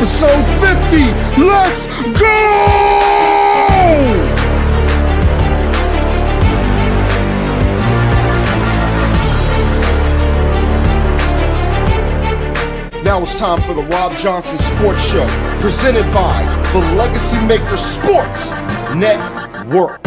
episode 50. Let's go! Now it's time for the Robb Johnson Sports Show, presented by the Legacy Maker Sports Network.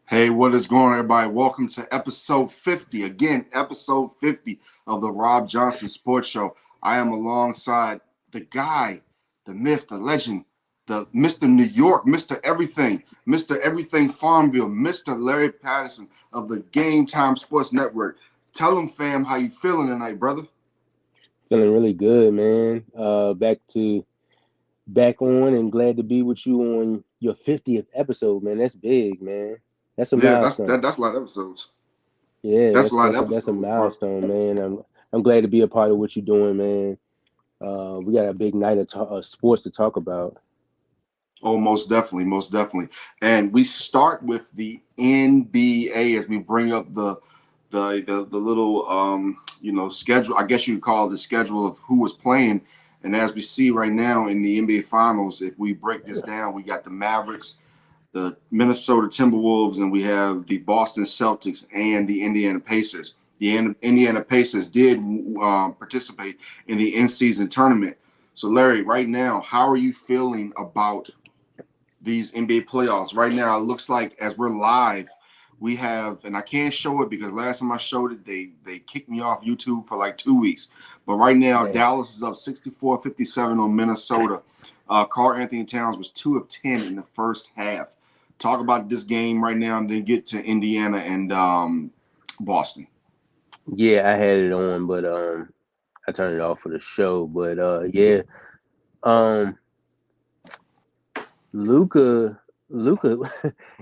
Hey, what is going on, everybody? Welcome to episode 50. Again, episode 50 of the Robb Johnson Sports Show. I am alongside the guy, the myth, the legend, the Mr. New York, Mr. Everything Farmville, Mr. Larry Patterson of the Game Time Sports Network. Tell them, fam, how you feeling tonight, brother? Feeling really good, man. Back on and glad to be with you on your 50th episode, man. That's big, man. That's a milestone. That's a lot of episodes. Yeah, that's a lot of episodes. That's a milestone, man. I'm glad to be a part of what you're doing, man. We got a big night of sports to talk about. Oh, most definitely. And we start with the NBA as we bring up the little schedule. I guess you could call it the schedule of who was playing. And as we see right now in the NBA Finals, if we break this down, we got the Mavericks, the Minnesota Timberwolves, and we have the Boston Celtics and the Indiana Pacers. The Indiana Pacers did participate in the in-season tournament. So, Larry, right now, how are you feeling about these NBA playoffs? Right now, it looks like as we're live, we have, and I can't show it because last time I showed it, they kicked me off YouTube for like 2 weeks. But right now, Dallas is up 64-57 on Minnesota. Karl-Anthony Towns was 2 of 10 in the first half. Talk about this game right now and then get to Indiana and Boston. Yeah, I had it on, but I turned it off for the show. But Luka,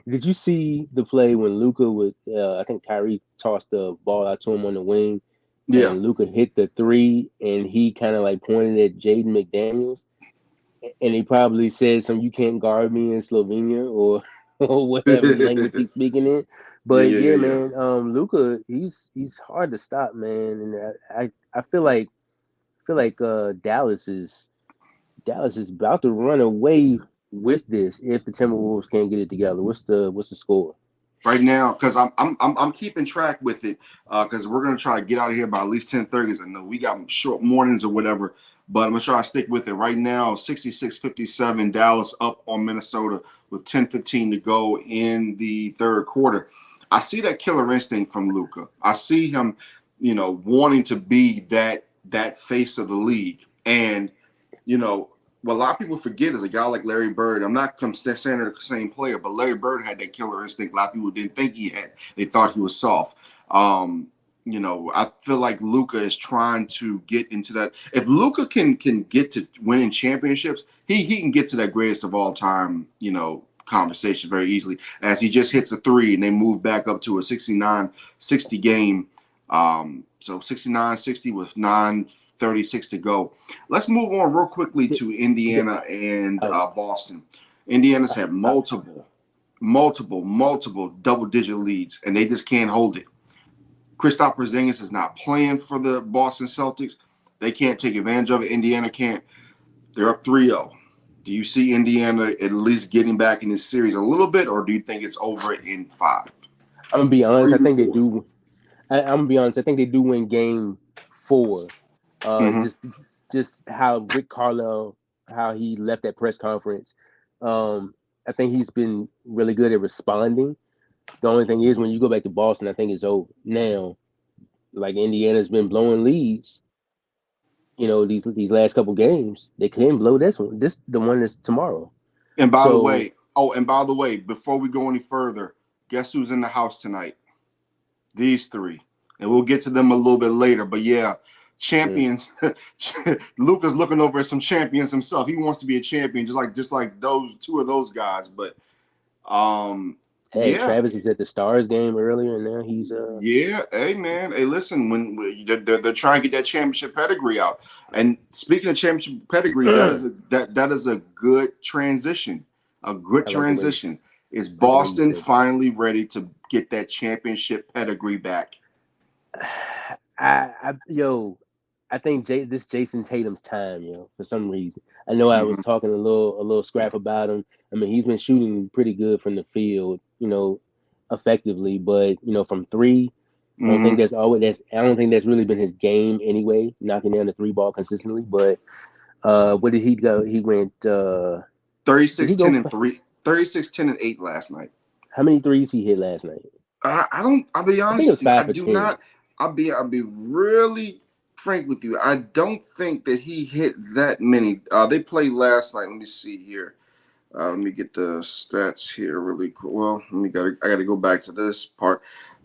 did you see the play when Luka would? I think Kyrie tossed the ball out to him on the wing. Yeah, and Luka hit the three, and he kind of like pointed at Jaden McDaniels, and he probably said "You can't guard me" in Slovenia or whatever language he's speaking in. But man, Luka, he's hard to stop, man, and I feel like Dallas is about to run away with this if the Timberwolves can't get it together. What's the score right now? Because I'm keeping track with it because we're gonna try to get out of here by at least 10:30. I know we got short mornings or whatever, but I'm gonna try to stick with it. Right now, 66-57, Dallas up on Minnesota with 10:15 to go in the third quarter. I see that killer instinct from Luka. I see him, wanting to be that face of the league. And, what a lot of people forget is a guy like Larry Bird. I'm not saying they're the same player, but Larry Bird had that killer instinct. A lot of people didn't think he had. They thought he was soft. I feel like Luka is trying to get into that. If Luka can get to winning championships, he can get to that greatest of all time, conversation very easily as he just hits a three and they move back up to a 69-60 game. So 69-60 with 9:36 to go. Let's move on real quickly to Indiana and Boston. Indiana's had multiple double-digit leads, and they just can't hold it. Kristaps Porzingis is not playing for the Boston Celtics. They can't take advantage of it. Indiana can't. They're up 3-0. Do you see Indiana at least getting back in this series a little bit, or do you think it's over in 5? I'm gonna be honest. I think they do. I'm gonna be honest. I think they do win Game 4. Just how Rick Carlisle, how he left that press conference. I think he's been really good at responding. The only thing is, when you go back to Boston, I think it's over now. Like Indiana's been blowing leads. These last couple games, they couldn't blow this one. The one that's tomorrow. And by the way, before we go any further, guess who's in the house tonight? These three. And we'll get to them a little bit later. But yeah, champions. Luka's looking over at some champions himself. He wants to be a champion, just like those two of those guys. But Travis was at the Stars game earlier, and now he's hey man, hey listen, when they're trying to get that championship pedigree out. And speaking of championship pedigree, that is a good transition. A good transition. Is Boston finally ready to get that championship pedigree back? I think this Jason Tatum's time, for some reason. I know I was Mm-hmm. talking a little scrap about him. I mean, he's been shooting pretty good from the field, effectively, but from three, Mm-hmm. I don't think that's really been his game anyway, knocking down the three ball consistently. But what did he go? He went. Did 36, he 10, go? and 3. 36, 10, and 8 last night. How many threes he hit last night? I don't. I'll be I think honest it with was you. I five for do 10. not. I'll be really frank with you. I don't think that he hit that many. They played last night. Let me see here. Let me get the stats here really quick. Well, I gotta go back to this part.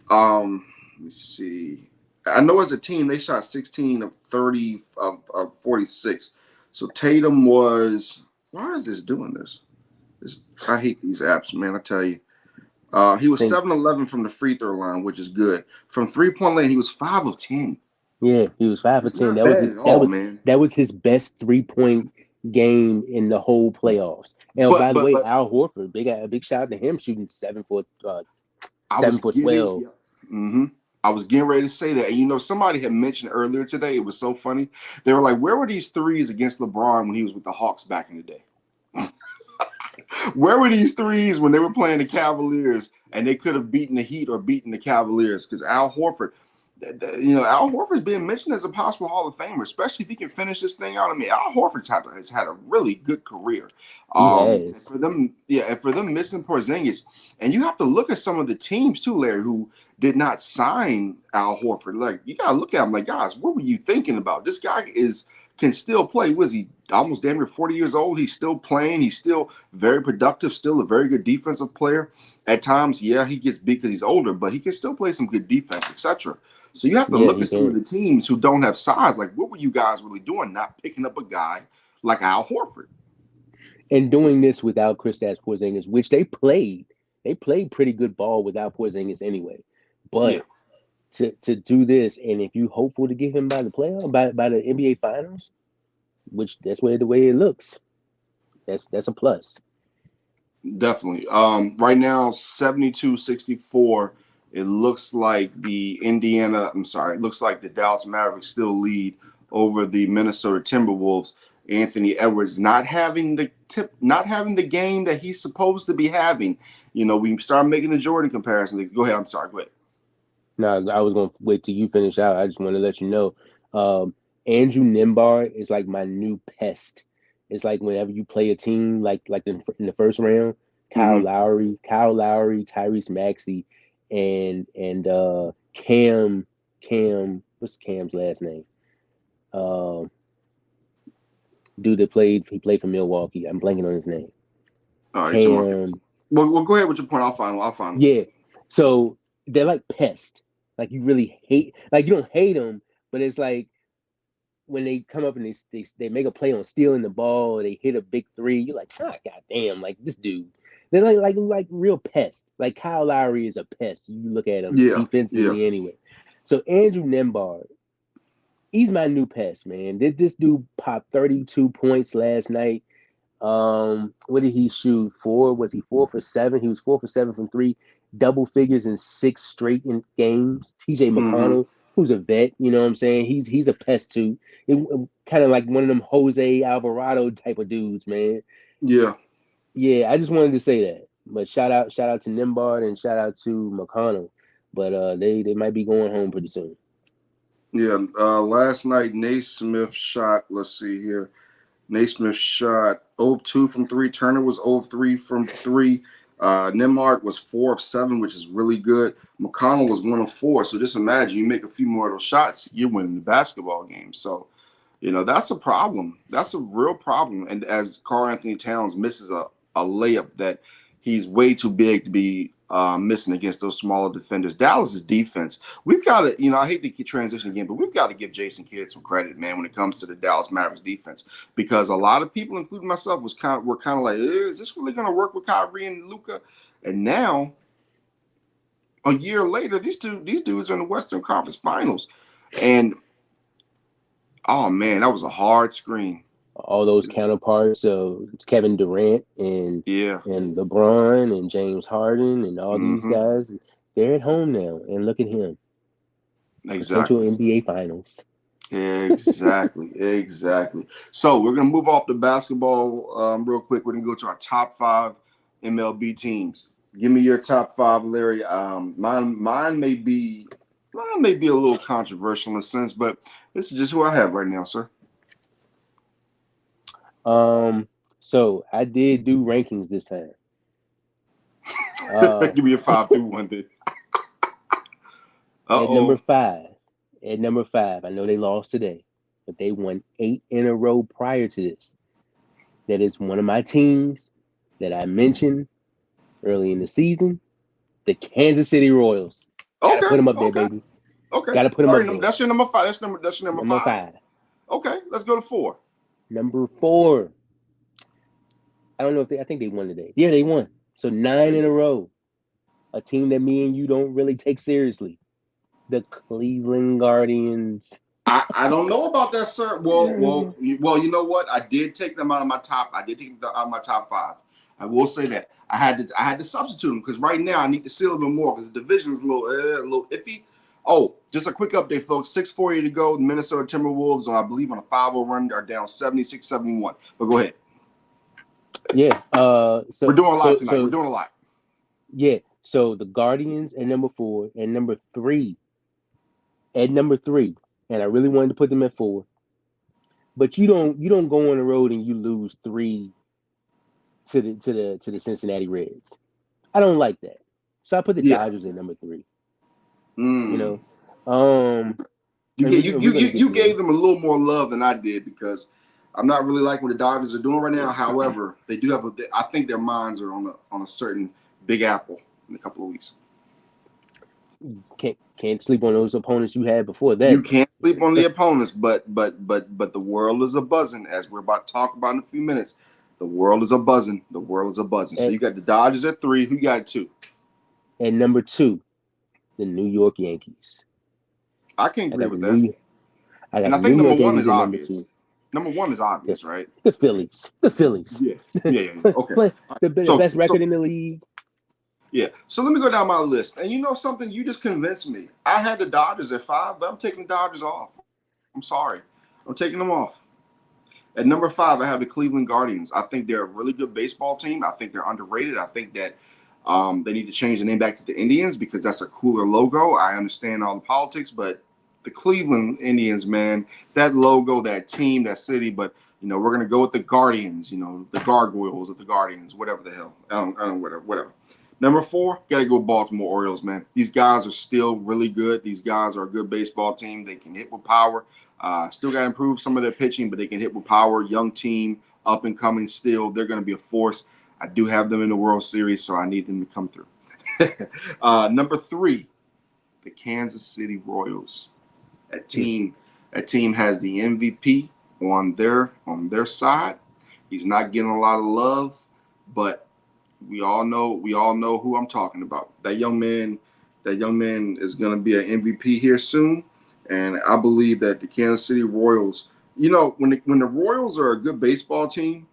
Let me see. I know as a team they shot 16 of 30 of 46. So Tatum was. Why is this doing this? I hate these apps, man. I tell you. He I was think 7-11 from the free throw line, which is good. From 3-point lane, he was 5 of 10. Yeah, he was five for It's 10. not That was bad his at that all, was man. that was his best 3-point game in the whole playoffs. And But by the but way, but Al Horford, big shout out to him shooting I seven was for getting 12. yeah. Mm-hmm. I was getting ready to say that. And somebody had mentioned earlier today, it was so funny. They were like, where were these threes against LeBron when he was with the Hawks back in the day? Where were these threes when they were playing the Cavaliers and they could have beaten the Heat or beaten the Cavaliers? Because Al Horford, Al Horford's being mentioned as a possible Hall of Famer, especially if he can finish this thing out. I mean, Al Horford's has had a really good career. He And has. for them, yeah, and for them missing Porzingis, and you have to look at some of the teams too, Larry, who did not sign Al Horford. Like you gotta look at him like, guys, what were you thinking about? This guy can still play. Was he almost damn near 40 years old? He's still playing. He's still very productive. Still a very good defensive player. At times, yeah, he gets beat because he's older, but he can still play some good defense, etc. So you have to Yeah, look he at some of can. the teams who don't have size. Like, what were you guys really doing? Not picking up a guy like Al Horford. And doing this without Kristaps Porzingis, which they played pretty good ball without Porzingis anyway. Yeah, But to do this, and if you hopeful to get him by the playoff by the NBA Finals, which that's the way it looks, that's a plus. definitely. Right now, 72-64. It looks like it looks like the Dallas Mavericks still lead over the Minnesota Timberwolves. Anthony Edwards not having the game that he's supposed to be having. We start making the Jordan comparison. Go ahead. I'm sorry. Go ahead. Now, I was gonna wait till you finish out. I just want to let you know, Andrew Nimbar is like my new pest. It's like whenever you play a team like in the first round, Mm-hmm. Kyle Lowry, Tyrese Maxey, and Cam. What's Cam's last name? Um, Dude that played for Milwaukee. I'm blanking on his name. All right, you're talking about. Cam. Well, go ahead with your point. I'll find him. I'll find him. Yeah. So they're like pests. Like you really hate. Like you don't hate them, but it's like when they come up and they make a play on stealing the ball, or they hit a big three, you're like, goddamn, like this dude. They're like real pests. Like Kyle Lowry is a pest. You look at him Yeah, yeah. defensively anyway. So Andrew Nembhard, he's my new pest, man. This dude popped 32 points last night. What did he shoot? Was he 4 for 7? He was 4 for 7 from three, double figures in 6 straight games. TJ Mm-hmm. McConnell, who's a vet, you know what I'm saying? He's a pest too. Kind of like one of them Jose Alvarado type of dudes, man. Yeah, Yeah, I just wanted to say that. But shout out to Nimbard and shout out to McConnell. But they might be going home pretty soon. yeah. Last night, Naismith shot. Let's see here. Naismith shot 0-2 from three. Turner was 0-3 from three. Nembhard was 4 of 7, which is really good. McConnell was 1 of 4. So just imagine you make a few more of those shots, you're winning the basketball game. So, that's a problem. That's a real problem. And as Karl Anthony Towns misses a layup that he's way too big to be missing against those smaller defenders. Dallas's defense, we've got to, I hate to transition again, but we've got to give Jason Kidd some credit, man, when it comes to the Dallas Mavericks defense, because a lot of people, including myself, were kind of like, is this really going to work with Kyrie and Luka? And now, a year later, these dudes are in the Western Conference Finals, and oh man, that was a hard screen. All those counterparts of Kevin Durant and Yeah. LeBron and James Harden and all these Mm-hmm. guys, they're at home now, and look at him. Potential Exactly. NBA Finals. Exactly. So we're gonna move off the basketball real quick. We're gonna go to our top 5 MLB teams. Give me your top 5, Larry. Mine may be a little controversial in a sense, but this is just who I have right now, sir. So I did do rankings this time. Give me a 5 through 1 then. At number Uh-oh. five, I know they lost today, but they won 8 in a row prior to this. That is one of my teams that I mentioned early in the season, the Kansas City Royals. Got to Okay, put them up there, okay, baby. okay. Got to put them All up right, there. that's your number 5. That's your number Number 5. five. Okay, let's go to 4. Number four. I don't know if I think they won today. Yeah, they won. So 9 in a row. A team that me and you don't really take seriously. The Cleveland Guardians. I don't know about that, sir. Well. You know what? I did take them out of my top. I did take them out of my top 5. I will say that I had to substitute them because right now I need to see a little bit more because the division is a little iffy. Oh, just a quick update, folks. 6:40 to go. The Minnesota Timberwolves, I believe, on a 5-0 run, are down 76-71. But go ahead. Yeah. We're doing a lot tonight. We're doing a lot. Yeah. So the Guardians at number 4 and number 3. At number 3, and I really wanted to put them at 4. But you don't go on the road and you lose 3 to the Cincinnati Reds. I don't like that. So I put the Yeah. Dodgers at number 3. You Mm. know, um, You gave them a little more love than I did because I'm not really liking what the Dodgers are doing right now. However, they do have I think their minds are on a certain Big Apple in a couple of weeks. can't sleep on those opponents you had before You that. can't sleep on the opponents, but the world is a buzzing, as we're about to talk about in a few minutes. The world is a buzzing. The world is a buzzing. So you got the Dodgers at 3. Who got 2? And number 2, the New York Yankees. I can agree with that. And I think number 1 is obvious. Number 1 is obvious, right? The Phillies. Yeah. Okay. The best record in the league. Yeah. So let me go down my list. And you know something? You just convinced me. I had the Dodgers at 5, but I'm taking the Dodgers off. I'm sorry. I'm taking them off. At number 5, I have the Cleveland Guardians. I think they're a really good baseball team. I think they're underrated. I think that they need to change the name back to the Indians because that's a cooler logo. I understand all the politics, but the Cleveland Indians, man, that logo, that team, that city, but we're gonna go with the Guardians, the Gargoyles of the Guardians, whatever the hell. I don't know, whatever. Number 4, gotta go Baltimore Orioles, man. These guys are still really good. These guys are a good baseball team. They can hit with power. Still got to improve some of their pitching, but they can hit with power. Young team, up and coming still. They're going to be a force. I do have them in the World Series, so I need them to come through. Number 3, the Kansas City Royals. That team has the MVP on their side. He's not getting a lot of love, but we all know who I'm talking about. That young man is going to be an MVP here soon. And I believe that the Kansas City Royals, when the Royals are a good baseball team,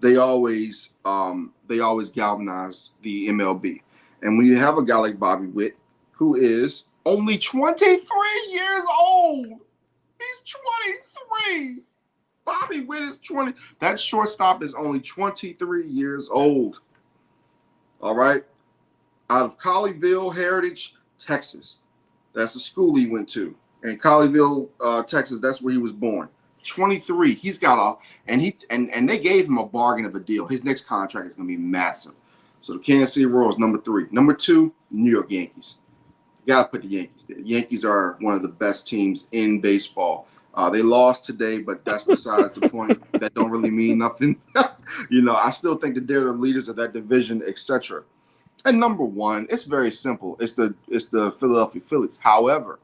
they always galvanize the MLB. And when you have a guy like Bobby Witt, who is only 23 years old, he's 23. Bobby Witt is 20. That shortstop is only 23 years old. All right, out of Colleyville Heritage, Texas. That's the school he went to. In Colleyville, Texas, that's where he was born. 23. He's got and they gave him a bargain of a deal. His next contract is going to be massive. So the Kansas City Royals, number 3. Number 2, New York Yankees. You got to put the Yankees there. The Yankees are one of the best teams in baseball. They lost today, but that's besides the point. That don't really mean nothing. I still think that they're the leaders of that division, etc. And number 1, it's very simple. It's the Philadelphia Phillies. However,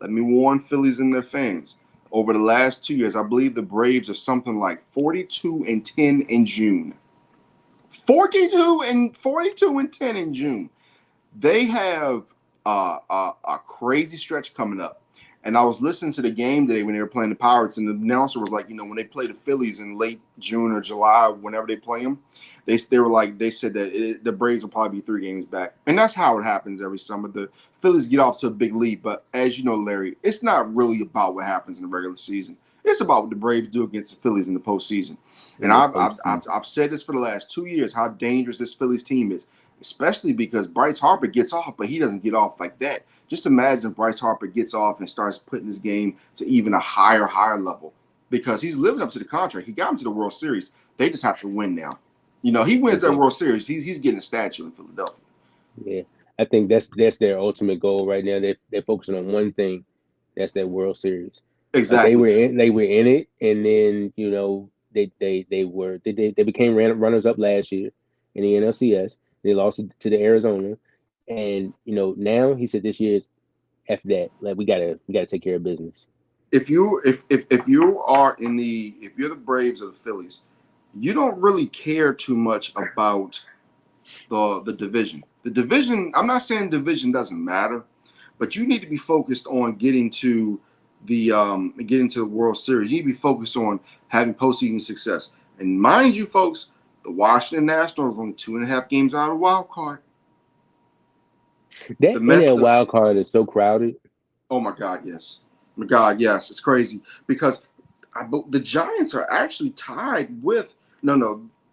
let me warn Phillies and their fans. Over the last 2 years, I believe the Braves are something like 42-10 in June. 42-10 in June. They have a crazy stretch coming up. And I was listening to the game today when they were playing the Pirates, and the announcer was like, when they play the Phillies in late June or July, whenever they play them, they said that the Braves will probably be 3 games back, and that's how it happens every summer. The Phillies get off to a big lead, but as you know, Larry, it's not really about what happens in the regular season. It's about what the Braves do against the Phillies in the postseason. And I've said this for the last 2 years how dangerous this Phillies team is, especially because Bryce Harper gets off, but he doesn't get off like that. Just imagine if Bryce Harper gets off and starts putting his game to even a higher level, because he's living up to the contract. He got him to the World Series. They just have to win now. He wins that World Series. He's getting a statue in Philadelphia. Yeah, I think that's their ultimate goal right now. They're focusing on one thing. That's that World Series. Exactly. They were in it, and then they became runners up last year in the NLCS. They lost to the Arizona, and now he said this year is F that. Like we gotta take care of business. If you're the Braves or the Phillies, you don't really care too much about the division. The division, I'm not saying division doesn't matter, but you need to be focused on getting to the World Series. You need to be focused on having postseason success. And mind you, folks, the Washington Nationals are only 2.5 games out of the wild card. That wild card is so crowded. Oh my God, yes. My God, yes. It's crazy because the Giants are actually tied with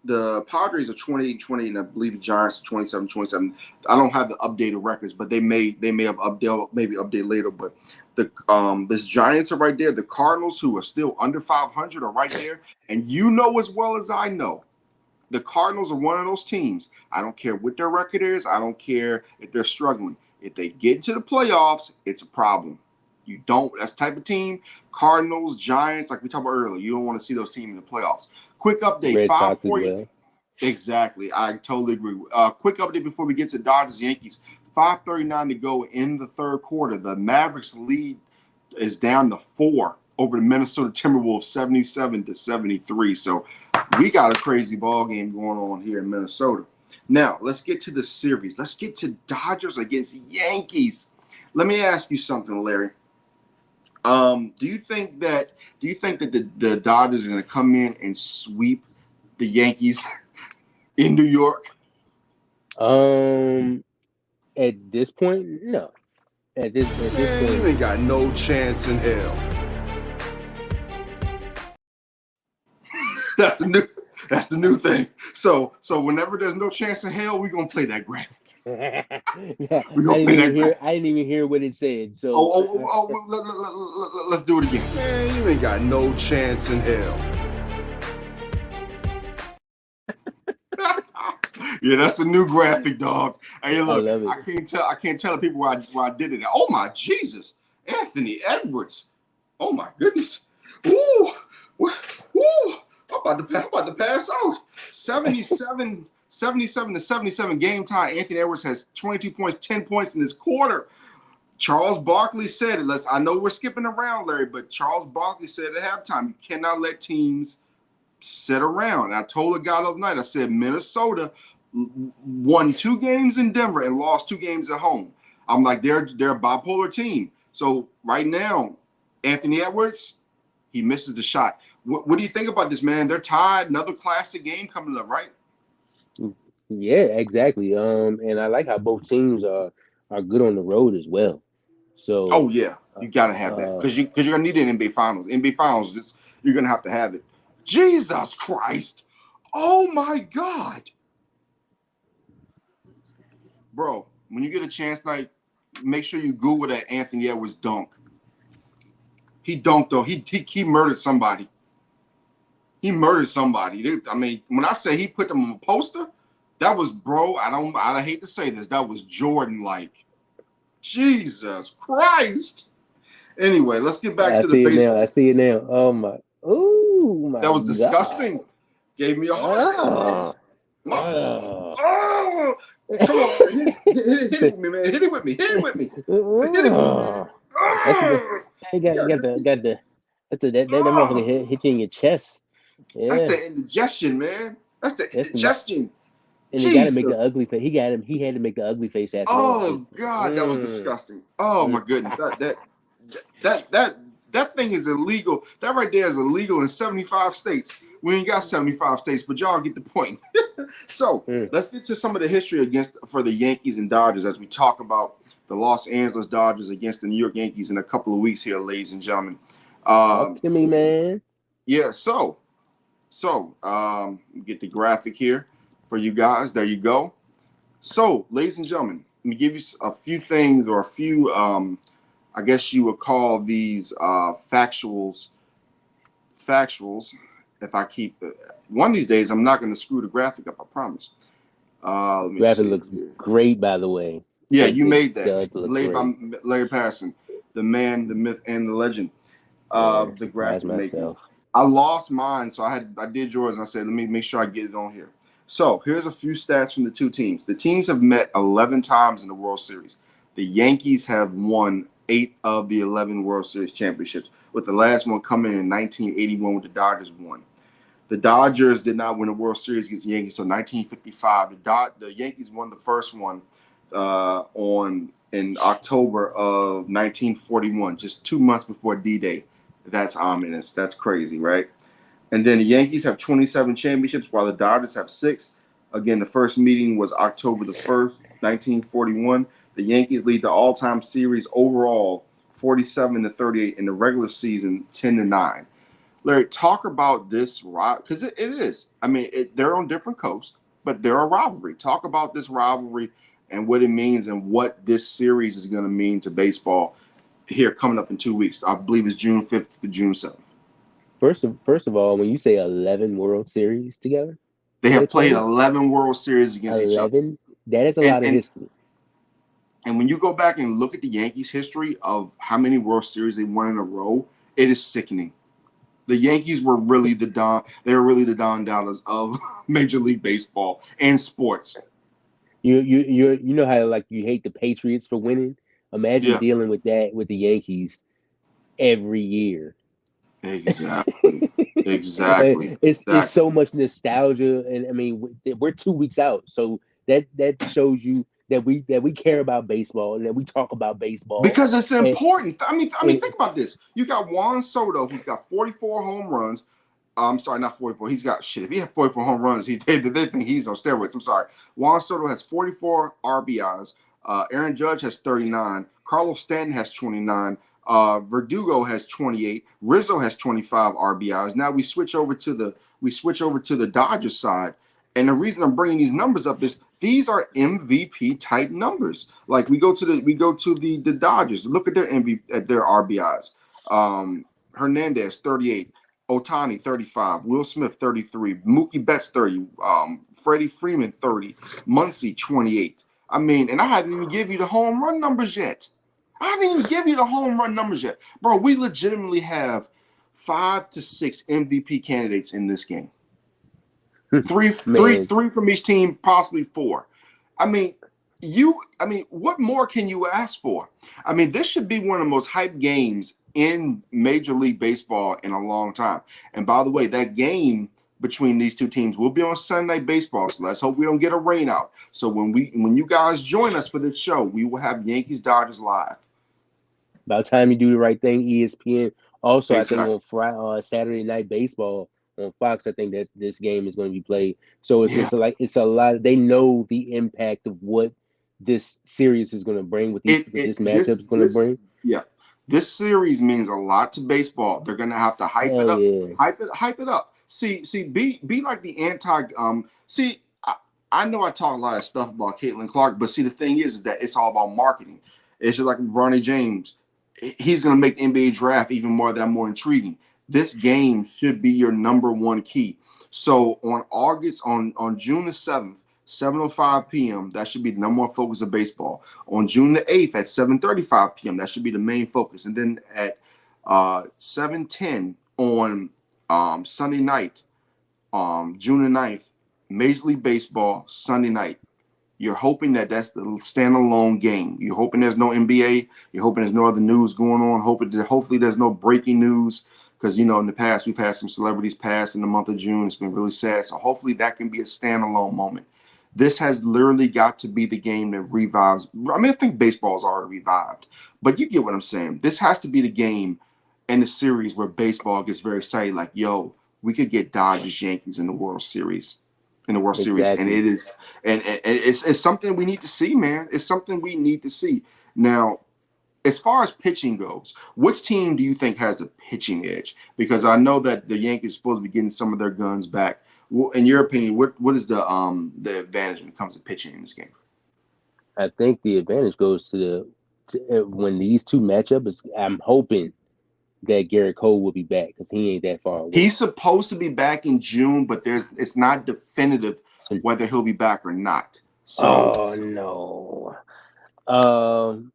the Padres are 28-20, and I believe the Giants are 27-27. I don't have the updated records, but they may have update later. But the Giants are right there. The Cardinals, who are still under 500, are right there. And you know as well as I know, the Cardinals are one of those teams. I don't care what their record is. I don't care if they're struggling. If they get into the playoffs, it's a problem. You don't. That's the type of team. Cardinals, Giants, like we talked about earlier. You don't want to see those teams in the playoffs. Quick update. Red Sox as well. Exactly. I totally agree. Quick update before we get to Dodgers, Yankees. 5:39 to go in the third quarter. The Mavericks lead is down to 4 over the Minnesota Timberwolves, 77-73. So we got a crazy ball game going on here in Minnesota. Now let's get to the series. Let's get to Dodgers against Yankees. Let me ask you something, Larry. Do you think that the Dodgers are going to come in and sweep the Yankees in New York? At this point, no. At this point, you ain't got no chance in hell. That's the new thing. So whenever there's no chance in hell, we're gonna play that graphic. Yeah, I didn't even hear what it said. So let's do it again. Man, you ain't got no chance in hell. Yeah, that's a new graphic, dog. Hey, look, I can't tell the people why I did it. Oh my Jesus, Anthony Edwards. Oh my goodness. Ooh. I'm about to pass out. 77-77 game tie. Anthony Edwards has 22 points, 10 points in this quarter. Charles Barkley said it. I know we're skipping around, Larry, but Charles Barkley said at halftime, you cannot let teams sit around. And I told the guy the other night, I said Minnesota won 2 games in Denver and lost 2 games at home. I'm like, they're a bipolar team. So right now, Anthony Edwards, he misses the shot. What do you think about this, man? They're tied. Another classic game coming up, right? Yeah, exactly. And I like how both teams are good on the road as well. So oh yeah, you gotta have that because you're gonna need it in NBA Finals. NBA Finals, you're gonna have to have it. Jesus Christ! Oh my God, bro! When you get a chance tonight, make sure you Google that Anthony Edwards dunk. He dunked though. He murdered somebody. He murdered somebody. I mean, when I say he put them on a poster, that was, bro, I hate to say this, that was Jordan-like. Jesus Christ. Anyway, let's get back to the baseball. I see it now. Oh my. Ooh, my that was disgusting. God. Gave me a heart. Come on. Hit it with me, man. Hit it with me. Hit it with me. That motherfucker hit you in your chest. Yeah. That's the indigestion, man. That's the indigestion. And he got to make the ugly face. He had to make the ugly face after. Oh God, that was disgusting. Oh my goodness, that that that thing is illegal. That right there is illegal in 75 states. We ain't got 75 states, but y'all get the point. So let's get to some of the history for the Yankees and Dodgers as we talk about the Los Angeles Dodgers against the New York Yankees in a couple of weeks here, ladies and gentlemen. Talk to me, man. Yeah, get the graphic here for you guys. There you go. So, ladies and gentlemen, let me give you a few things or a few, I guess you would call these factuals. If I keep one of these days, I'm not going to screw the graphic up. I promise. Graphic looks great, by the way. Yeah, you made that. Does look Laid by great. Larry Patterson, the man, the myth, and the legend. The graphic making. I lost mine, so I did yours, and I said, let me make sure I get it on here. So here's a few stats from the two teams. The teams have met 11 times in the World Series. The Yankees have won 8 of the 11 World Series championships, with the last one coming in 1981 when the Dodgers won. The Dodgers did not win a World Series against the Yankees until 1955. The Yankees won the first one in October of 1941, just 2 months before D-Day. That's ominous. That's crazy, right? And then the Yankees have 27 championships, while the Dodgers have 6. Again, the first meeting was October the 1st, 1941. The Yankees lead the all-time series overall 47-38 in the regular season 10-9. Larry, talk about this, because it is. I mean, they're on different coasts, but they're a rivalry. Talk about this rivalry and what it means and what this series is going to mean to baseball here coming up in 2 weeks. I believe it's June 5th to June 7th. First of all, when you say 11 World Series together, they have played 11 World Series against each other. That is a lot of history. And when you go back and look at the Yankees' history of how many World Series they won in a row, it is sickening. The Yankees were really the Don. They were really the Don Dallas of Major League Baseball and sports. You know how like you hate the Patriots for winning. Imagine dealing with that with the Yankees every year. Exactly. It's so much nostalgia, and I mean we're 2 weeks out, so that shows you that we care about baseball and that we talk about baseball because it's important. I mean, think about this. You got Juan Soto, who's got 44 home runs. I'm sorry, not 44. He's got shit. If he had 44 home runs, they think he's on steroids. I'm sorry. Juan Soto has 44 RBIs. Aaron Judge has 39. Carlos Stanton has 29. Verdugo has 28. Rizzo has 25 RBIs. Now we switch over to the Dodgers side, and the reason I'm bringing these numbers up is these are MVP type numbers. Like we go to the Dodgers. Look at their RBIs. Hernandez 38. Ohtani 35, Will Smith 33, Mookie Betts 30, Freddie Freeman 30, Muncy 28. I mean, and I haven't even give you the home run numbers yet. Bro, we legitimately have 5 to 6 MVP candidates in this game. Three from each team, possibly 4. I mean, what more can you ask for? I mean, this should be one of the most hyped games in Major League Baseball in a long time. And by the way, that game between these two teams will be on Sunday Night Baseball. So let's hope we don't get a rain out. So when you guys join us for this show, we will have Yankees Dodgers live. About time you do the right thing, ESPN. Also, exactly. I think on Friday, Saturday Night Baseball on Fox, I think that this game is going to be played. So it's a lot. They know the impact of what this series is going to bring, what this matchup is going to bring. Yeah. This series means a lot to baseball. They're gonna have to hype it up, hype it up. See, be like the anti. I know I talk a lot of stuff about Caitlin Clark, but see, the thing is that it's all about marketing. It's just like Bronny James. He's gonna make the NBA draft even more intriguing. This game should be your number one key. So on June the 7th. 7:05 p.m. That should be the number one focus of baseball. On June the 8th at 7:35 p.m. That should be the main focus. And then at 7:10 on Sunday night, June the 9th, Major League Baseball Sunday night. You're hoping that's the standalone game. You're hoping there's no NBA. You're hoping there's no other news going on. Hopefully there's no breaking news. Because, in the past, we've had some celebrities pass in the month of June. It's been really sad. So hopefully that can be a standalone moment. This has literally got to be the game that revives. I mean, I think baseball's already revived, but you get what I'm saying. This has to be the game in the series where baseball gets very excited. Like, yo, we could get Dodgers Yankees in the World Series, and Exactly. it is, and it's something we need to see, man. It's something we need to see now. As far as pitching goes, which team do you think has the pitching edge? Because I know that the Yankees are supposed to be getting some of their guns back. Well, in your opinion, what is the advantage when it comes to pitching in this game? I think the advantage goes when these two match up. I'm hoping that Garrett Cole will be back because he ain't that far away. He's supposed to be back in June, but it's not definitive So, whether he'll be back or not. So oh no. Um,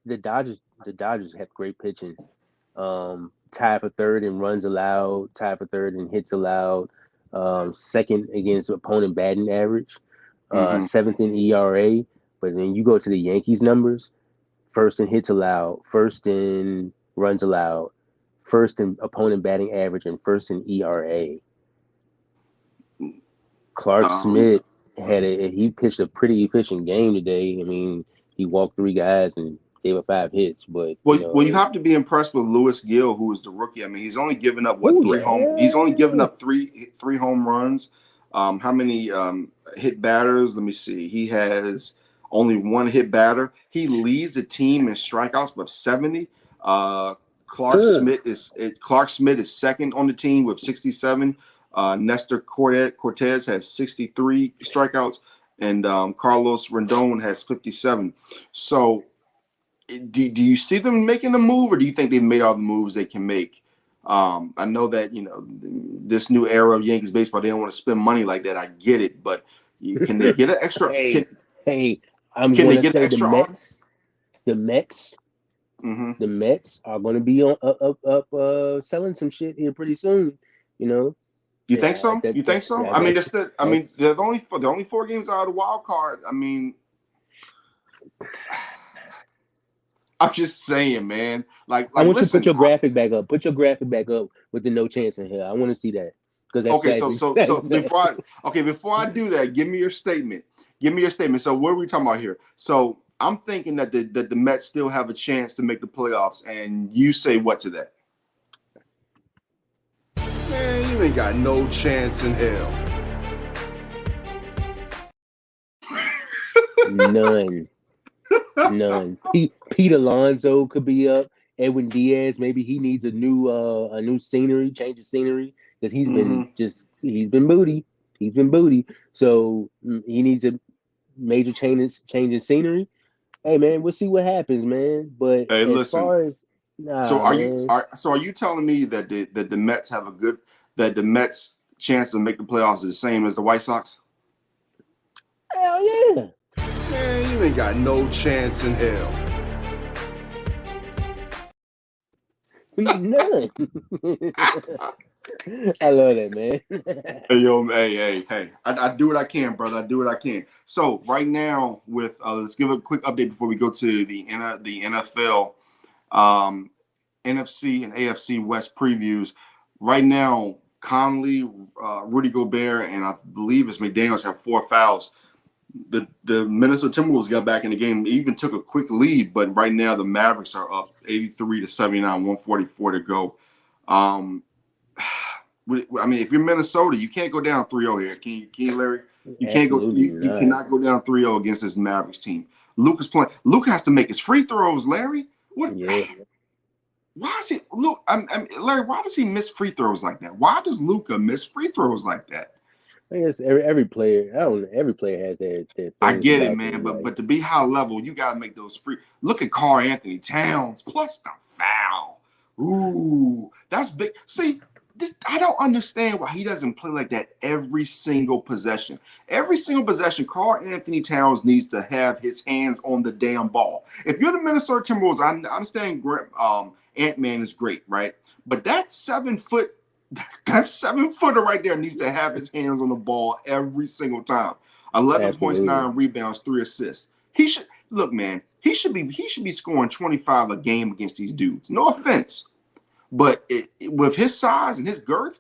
the Dodgers have great pitching. Tied for third in runs allowed, tied for third in hits allowed, second against opponent batting average, mhm. seventh in ERA. But then you go to the Yankees numbers: first in hits allowed, first in runs allowed, first in opponent batting average, and first in ERA. Clark um, Smith he pitched a pretty efficient game today. I mean, he walked three guys and gave up 5 hits, but well, you have to be impressed with Lewis Gill, who is the rookie. I mean, he's only given up what ooh, three home? He's only given yeah. up three home runs. How many hit batters? Let me see. He has only one hit batter. He leads the team in strikeouts with 70. Uh, Clark Smith is second on the team with 67. Nestor Cortez has 63 strikeouts, and Carlos Rendon has 57. So do you see them making a move, or do you think they've made all the moves they can make? I know that this new era of Yankees baseball, they don't want to spend money like that. I get it, but can they get an extra? hey, hey, I'm Can they gonna get an say the extra arm? Mets, the Mets, Mm-hmm. the Mets are gonna be on up selling some shit here pretty soon. You know, You think yeah, so? You think so? I mean, that's I mean, that's. they're only 4 games out of the wild card. I mean, I'm just saying, man. I want you to put Listen. your graphic back up. Put your graphic back up with the no chance in here. I want to see that because that's Okay, that's so that's before I do that, give me your statement. Give me your statement. So what are we talking about here? So I'm thinking that the Mets still have a chance to make the playoffs, and you say what to that? Man, you ain't got no chance in hell. none. None. Pete Alonso could be up. Edwin Diaz, maybe he needs a new scenery, change of scenery because Mm-hmm. he's been booty. He's been booty. So he needs a major change in scenery. Hey man, we'll see what happens, man. But Hey, as listen. far as So nah, man. are you telling me that the Mets have a good that the Mets chance to make the playoffs is the same as the White Sox? Hell yeah. Man, you ain't got no chance in hell. None. I love that, man. Hey, yo, hey. I do what I can, brother. I do what I can. So right now, with let's give a quick update before we go to the NFL, um, NFC and AFC West previews. Right now, Conley, Rudy Gobert, and I believe it's McDaniels have 4 fouls. The Minnesota Timberwolves got back in the game, even took a quick lead, but right now the Mavericks are up 83-79, 144 to go. Um, I mean, if you're Minnesota, you can't go down 3-0 here. Can you, Larry? Absolutely You not. cannot go down 3-0 against this Mavericks team. Luke is playing. Luke has to make his free throws, Larry. What? Yeah. Why is he Luke? Larry, why does he miss free throws like that? Why does Luka miss free throws like that? I guess every player, I don't know, every player has their I things get it, about man, them. Like, but to be high level, you gotta make those free. Look at Karl Anthony Towns plus the foul. Ooh, that's big. See, I don't understand why he doesn't play like that every single possession. Every single possession, Karl Anthony Towns needs to have his hands on the damn ball. If you're the Minnesota Timberwolves, I understand Ant-Man is great, right? But that 7-footer right there needs to have his hands on the ball every single time. 11 points, absolutely. 9 rebounds, 3 assists. He should look, man. He should be scoring 25 a game against these dudes. No offense, but with his size and his girth,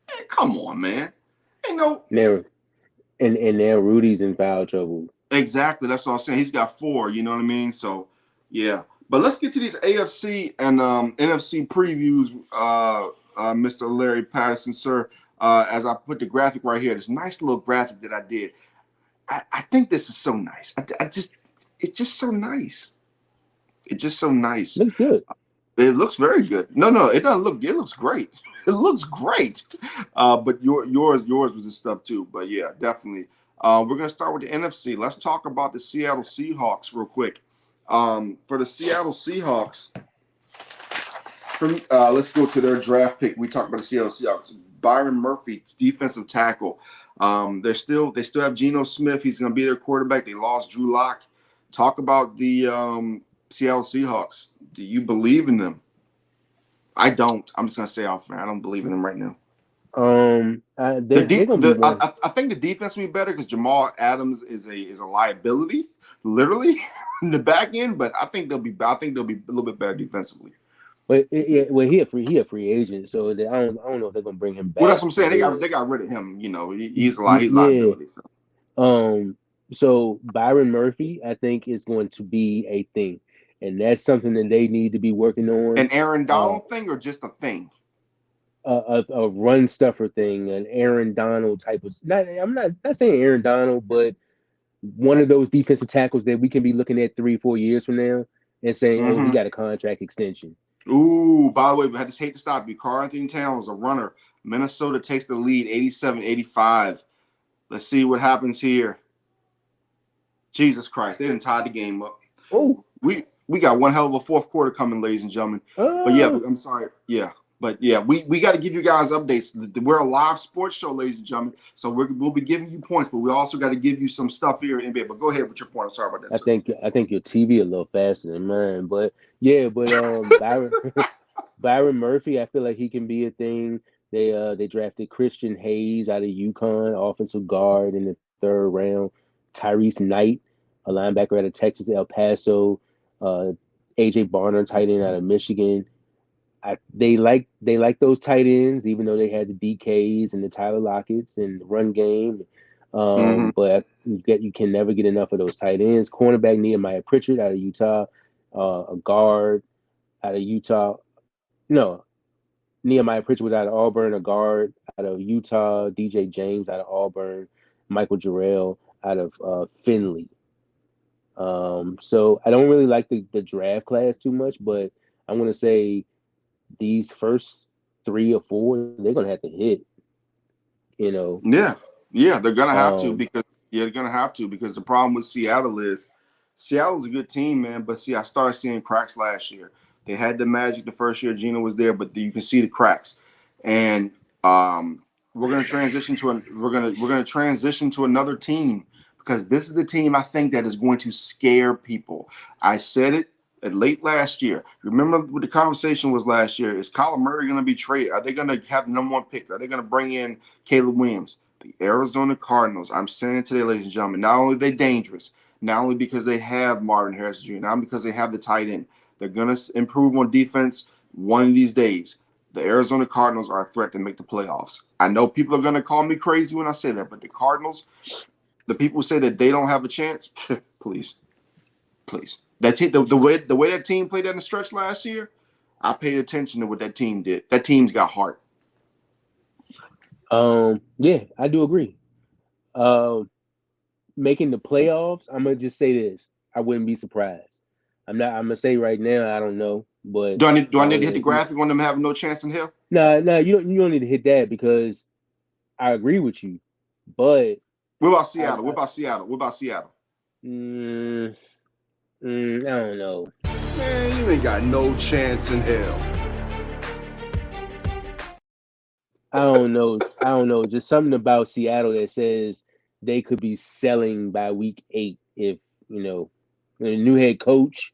man, come on, man. Ain't no. Never. And now Rudy's in foul trouble. Exactly. That's what I'm saying. He's got 4. You know what I mean? So, yeah. But let's get to these AFC and NFC previews, Mr. Larry Patterson, sir. As I put the graphic right here, this nice little graphic that I did. I think this is so nice. It's just so nice. It's just so nice. Looks good. It looks very good. No, it doesn't look. It looks great. It looks great. But yours was this stuff too. But yeah, definitely. We're gonna start with the NFC. Let's talk about the Seattle Seahawks real quick. For the Seattle Seahawks, let's go to their draft pick. We talked about the Seattle Seahawks. Byron Murphy, defensive tackle. They still have Geno Smith. He's gonna be their quarterback. They lost Drew Lock. Talk about the Seattle Seahawks. Do you believe in them? I don't. I'm just gonna say off. I don't believe in them right now. They're gonna be. I think the defense will be better because Jamal Adams is a liability, literally, in the back end. But I think they'll be a little bit better defensively. But he a free agent, so I don't know if they're gonna bring him back. Well, that's what I'm saying. They got rid of him. You know, he's a liability. So Byron Murphy, I think, is going to be a thing. And that's something that they need to be working on. An Aaron Donald thing or just a thing? A run stuffer thing, an Aaron Donald type of. I'm not saying Aaron Donald, but one of those defensive tackles that we can be looking at 3-4 years from now and saying, "Oh, he got a contract extension." Ooh, by the way, I just hate to stop you. Karl Anthony Towns, a runner. Minnesota takes the lead, 87-85. Let's see what happens here. Jesus Christ, they didn't tie the game up. Oh, we got one hell of a fourth quarter coming, ladies and gentlemen. But yeah, I'm sorry. Yeah. But yeah, we got to give you guys updates. We're a live sports show, ladies and gentlemen. So we'll be giving you points, but we also got to give you some stuff here in NBA. But go ahead with your point. I'm sorry about that. I think your TV a little faster than mine. But yeah, Byron Murphy, I feel like he can be a thing. They drafted Christian Hayes out of UConn, offensive guard in the 3rd round. Tyrese Knight, a linebacker out of Texas, El Paso. AJ Barner, tight end out of Michigan. They like those tight ends, even though they had the DKs and the Tyler Lockett's and the run game. But you can never get enough of those tight ends. Cornerback Nehemiah Pritchard out of Utah, a guard out of Utah. No, Nehemiah Pritchard was out of Auburn, a guard out of Utah. DJ James out of Auburn. Michael Jarrell out of Finley. So I don't really like the draft class too much, but I want to say these first 3 or 4, they're gonna have to hit. You know. Yeah, they're gonna have to because the problem with Seattle is Seattle's a good team, man. But see, I started seeing cracks last year. They had the magic the first year Geno was there, but you can see the cracks. And we're gonna transition to another team. Because this is the team I think that is going to scare people. I said it late last year. Remember what the conversation was last year? Is Kyler Murray going to be traded? Are they going to have the number 1 pick? Are they going to bring in Caleb Williams? The Arizona Cardinals, I'm saying it today, ladies and gentlemen, not only are they dangerous, not only because they have Marvin Harrison Jr., not because they have the tight end, they're going to improve on defense one of these days. The Arizona Cardinals are a threat to make the playoffs. I know people are going to call me crazy when I say that, but the Cardinals – the people say that they don't have a chance. Please. That's it. The way that team played down the stretch last year, I paid attention to what that team did. That team's got heart. Yeah, I do agree. Making the playoffs, I'm gonna just say this: I wouldn't be surprised. I'm gonna say right now, I don't know, but do I need to hit the graphic on them having no chance in hell? No, you don't need to hit that because I agree with you, but. What about Seattle? What about Seattle? I don't know. Man, you ain't got no chance in hell. I don't know. Just something about Seattle that says they could be selling by week 8 if, the new head coach.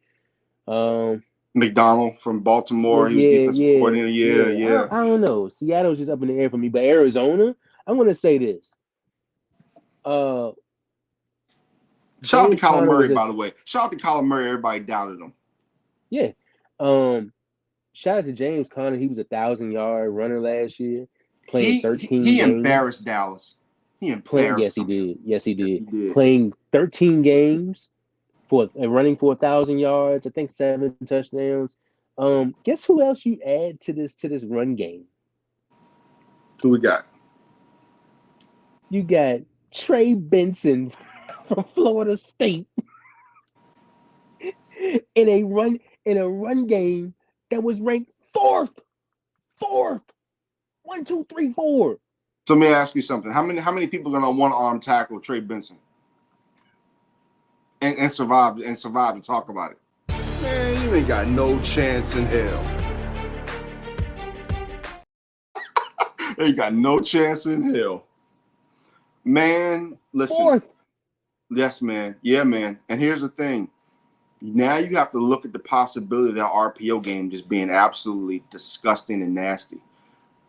McDonald from Baltimore. He was defensive coordinator. Yeah. I don't know. Seattle's just up in the air for me. But Arizona, I'm going to say this. Shout out to Kyler Murray, by the way. Shout out to Kyler Murray. Everybody doubted him. Yeah. Shout out to James Conner. He was 1,000-yard runner last year, playing 13 games. He embarrassed Dallas. He Yes, embarrassed he them. did. Yes, he Yes, did. he did. Playing 13 games for running for 1,000 yards. I think 7 touchdowns. Guess who else you add to this run game? Who we got? You got Trey Benson from Florida State in a run game that was ranked fourth. 1, 2, 3, 4. So let me ask you something. How many people are gonna one arm tackle Trey Benson and survive to talk about it? Man, you ain't got no chance in hell. Ain't got no chance in hell. Man, listen. Fourth. Yes, man. Yeah, man. And here's the thing. Now you have to look at the possibility of that RPO game just being absolutely disgusting and nasty.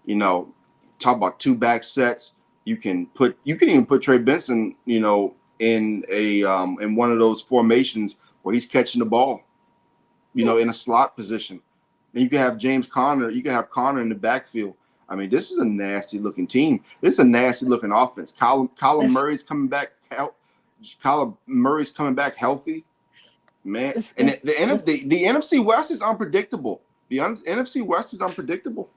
You know, talk about two back sets. You can even put Trey Benson, in one of those formations where he's catching the ball, in a slot position. And you can have Connor in the backfield. I mean, this is a nasty looking team. This is a nasty looking offense. Kyler Murray's coming back. Kyler Murray's coming back healthy, man. And the NFC West is unpredictable. The NFC West is unpredictable.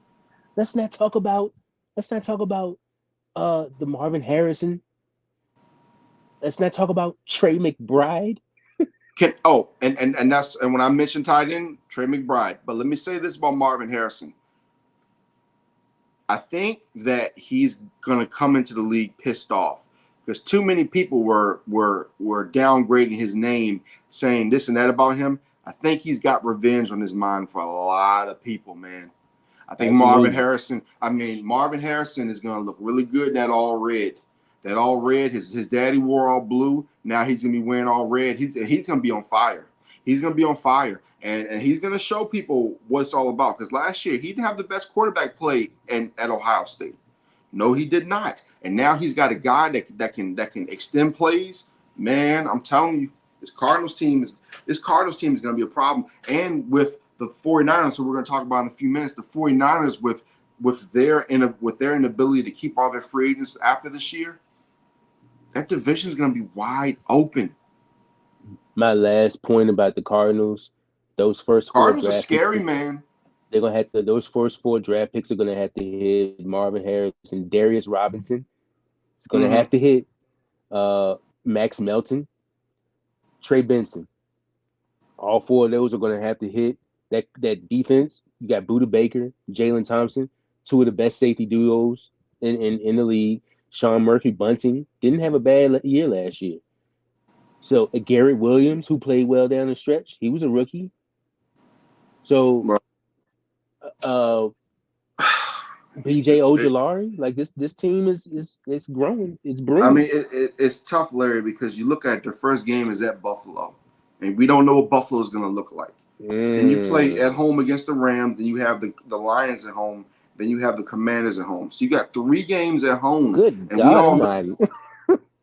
Let's not talk about the Marvin Harrison. Let's not talk about Trey McBride. And when I mentioned tight end, Trey McBride. But let me say this about Marvin Harrison. I think that he's gonna come into the league pissed off because too many people were downgrading his name, saying this and that about him. I think he's got revenge on his mind for a lot of people, man. I think Marvin Harrison is going to look really good in that all red. That all red, his daddy wore all blue. Now he's going to be wearing all red. He's going to be on fire. He's going to be on fire. And he's going to show people what it's all about. Because last year, he didn't have the best quarterback play at Ohio State. No, he did not. And now he's got a guy that can extend plays. Man, I'm telling you, this Cardinals team is going to be a problem. And with the 49ers, so we're going to talk about in a few minutes, the 49ers with their inability to keep all their free agents after this year, that division is going to be wide open. My last point about the Cardinals, those first four Cardinals are draft scary, picks, man. they're gonna have to. Those first four draft picks are gonna have to hit Marvin Harrison, Darius Robinson. It's gonna have to hit Max Melton, Trey Benson. All four of those are gonna have to hit that defense. You got Buda Baker, Jalen Thompson, two of the best safety duos in the league. Sean Murphy Bunting didn't have a bad year last year. So Garrett Williams, who played well down the stretch, he was a rookie. So BJ Ojolari, like this team is growing. It's brewing. I mean, it's tough, Larry, because you look at their first game is at Buffalo, and we don't know what Buffalo is going to look like. Then you play at home against the Rams. Then you have the Lions at home. Then you have the Commanders at home. So you got 3 games at home. Good God,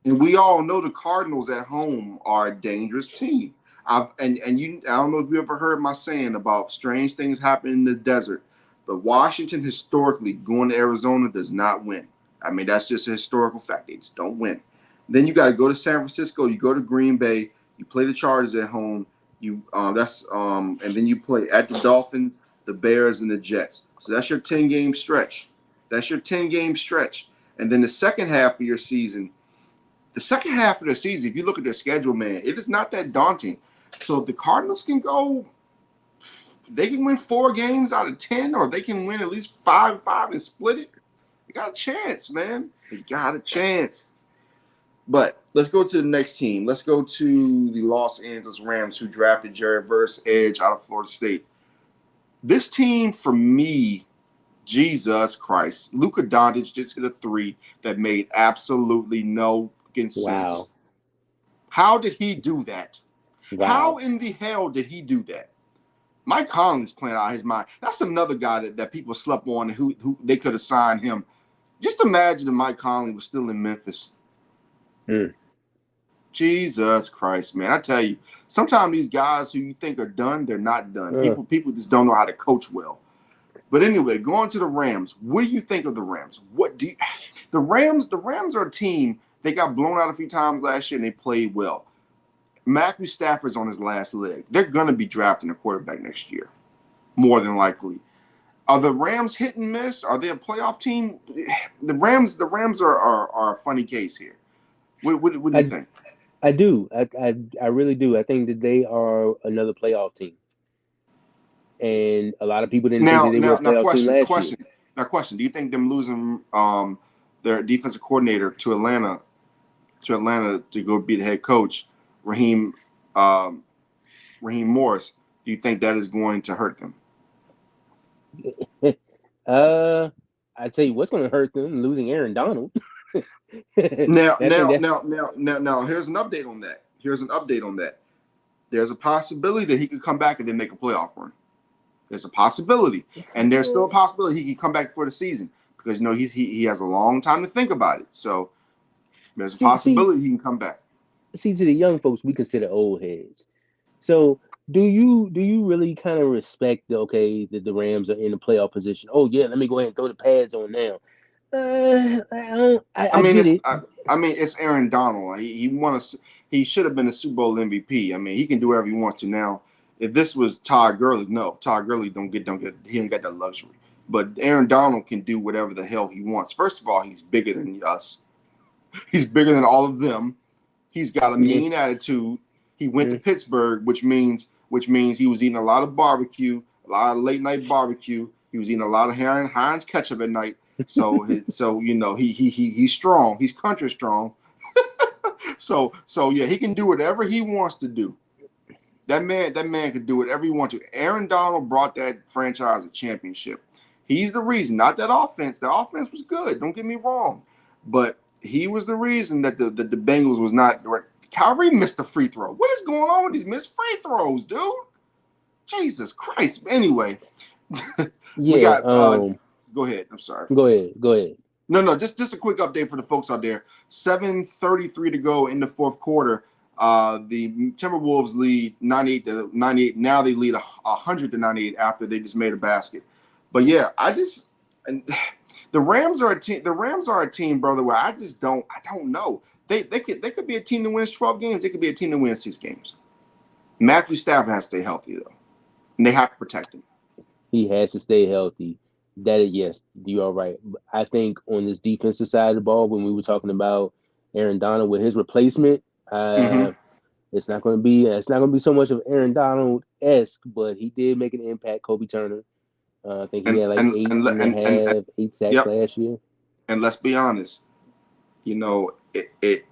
and we all know the Cardinals at home are a dangerous team. I don't know if you ever heard my saying about strange things happen in the desert, but Washington historically going to Arizona does not win. I mean, that's just a historical fact. They just don't win. Then you got to go to San Francisco. You go to Green Bay. You play the Chargers at home. And then you play at the Dolphins, the Bears, and the Jets. So that's your 10-game stretch. And then the second half of your season. If you look at their schedule, man, it is not that daunting. So if the Cardinals can go, they can win 4 games out of 10, or they can win at least 5 and split it. They got a chance, man. They got a chance. But let's go to the next team. Let's go to the Los Angeles Rams, who drafted Jared Verse, edge out of Florida State. This team, for me, Jesus Christ, Luka Doncic just hit a 3 that made absolutely no sense. Wow. How did he do that? Wow. How in the hell did he do that? Mike Conley's playing out of his mind. That's another guy that people slept on, who they could have signed him. Just imagine if Mike Conley was still in Memphis. Jesus Christ, man. I tell you, sometimes these guys who you think are done, they're not done. People just don't know how to coach well. But anyway, going to the Rams. What do you think of the Rams? The Rams? The Rams are a team. They got blown out a few times last year, and they played well. Matthew Stafford's on his last leg. They're going to be drafting a quarterback next year, more than likely. Are the Rams hit and miss? Are they a playoff team? The Rams are a funny case here. What do you think? I do. I really do. I think that they are another playoff team. And a lot of people didn't think that they were a playoff team last year. Question. Do you think them losing their defensive coordinator to Atlanta to go be the head coach, Raheem Morris, do you think that is going to hurt them? I'd tell you what's going to hurt them, losing Aaron Donald. Now, here's an update on that. There's a possibility that he could come back and then make a playoff run. There's a possibility, and there's still a possibility he could come back for the season because he has a long time to think about it. So there's a possibility he can come back. See, to the young folks, we consider old heads. So do you really kind of respect that the Rams are in the playoff position? Oh yeah, let me go ahead and throw the pads on now. I mean, get it. It's Aaron Donald. He should have been a Super Bowl MVP. I mean, he can do whatever he wants to now. If this was Todd Gurley, no, Todd Gurley he don't get that luxury. But Aaron Donald can do whatever the hell he wants. First of all, he's bigger than us. He's bigger than all of them. He's got a mean attitude. He went to Pittsburgh, which means he was eating a lot of barbecue, a lot of late night barbecue. He was eating a lot of Heinz ketchup at night. So he's strong. He's country strong. so yeah, he can do whatever he wants to do. That man can do whatever he wants to. Aaron Donald brought that franchise a championship. He's the reason, not that offense. The offense was good. Don't get me wrong, but he was the reason that the Bengals was not. Kyrie missed a free throw. What is going on with these missed free throws, dude? Jesus Christ. Anyway, we got. Go ahead. I'm sorry. Go ahead. No. Just a quick update for the folks out there. 7:33 to go in the fourth quarter. The Timberwolves lead 98-98. Now they lead 100-98 after they just made a basket. But yeah, the Rams are a team. The Rams are a team, brother. Where I don't know. They could be a team that wins 12 games. They could be a team that wins 6 games. Matthew Stafford has to stay healthy though, and they have to protect him. He has to stay healthy. Yes, you are right. I think on this defensive side of the ball, when we were talking about Aaron Donald with his replacement, it's not going to be so much of Aaron Donald-esque, but he did make an impact. Kobe Turner, I think he had like 8 sacks last year. And let's be honest, it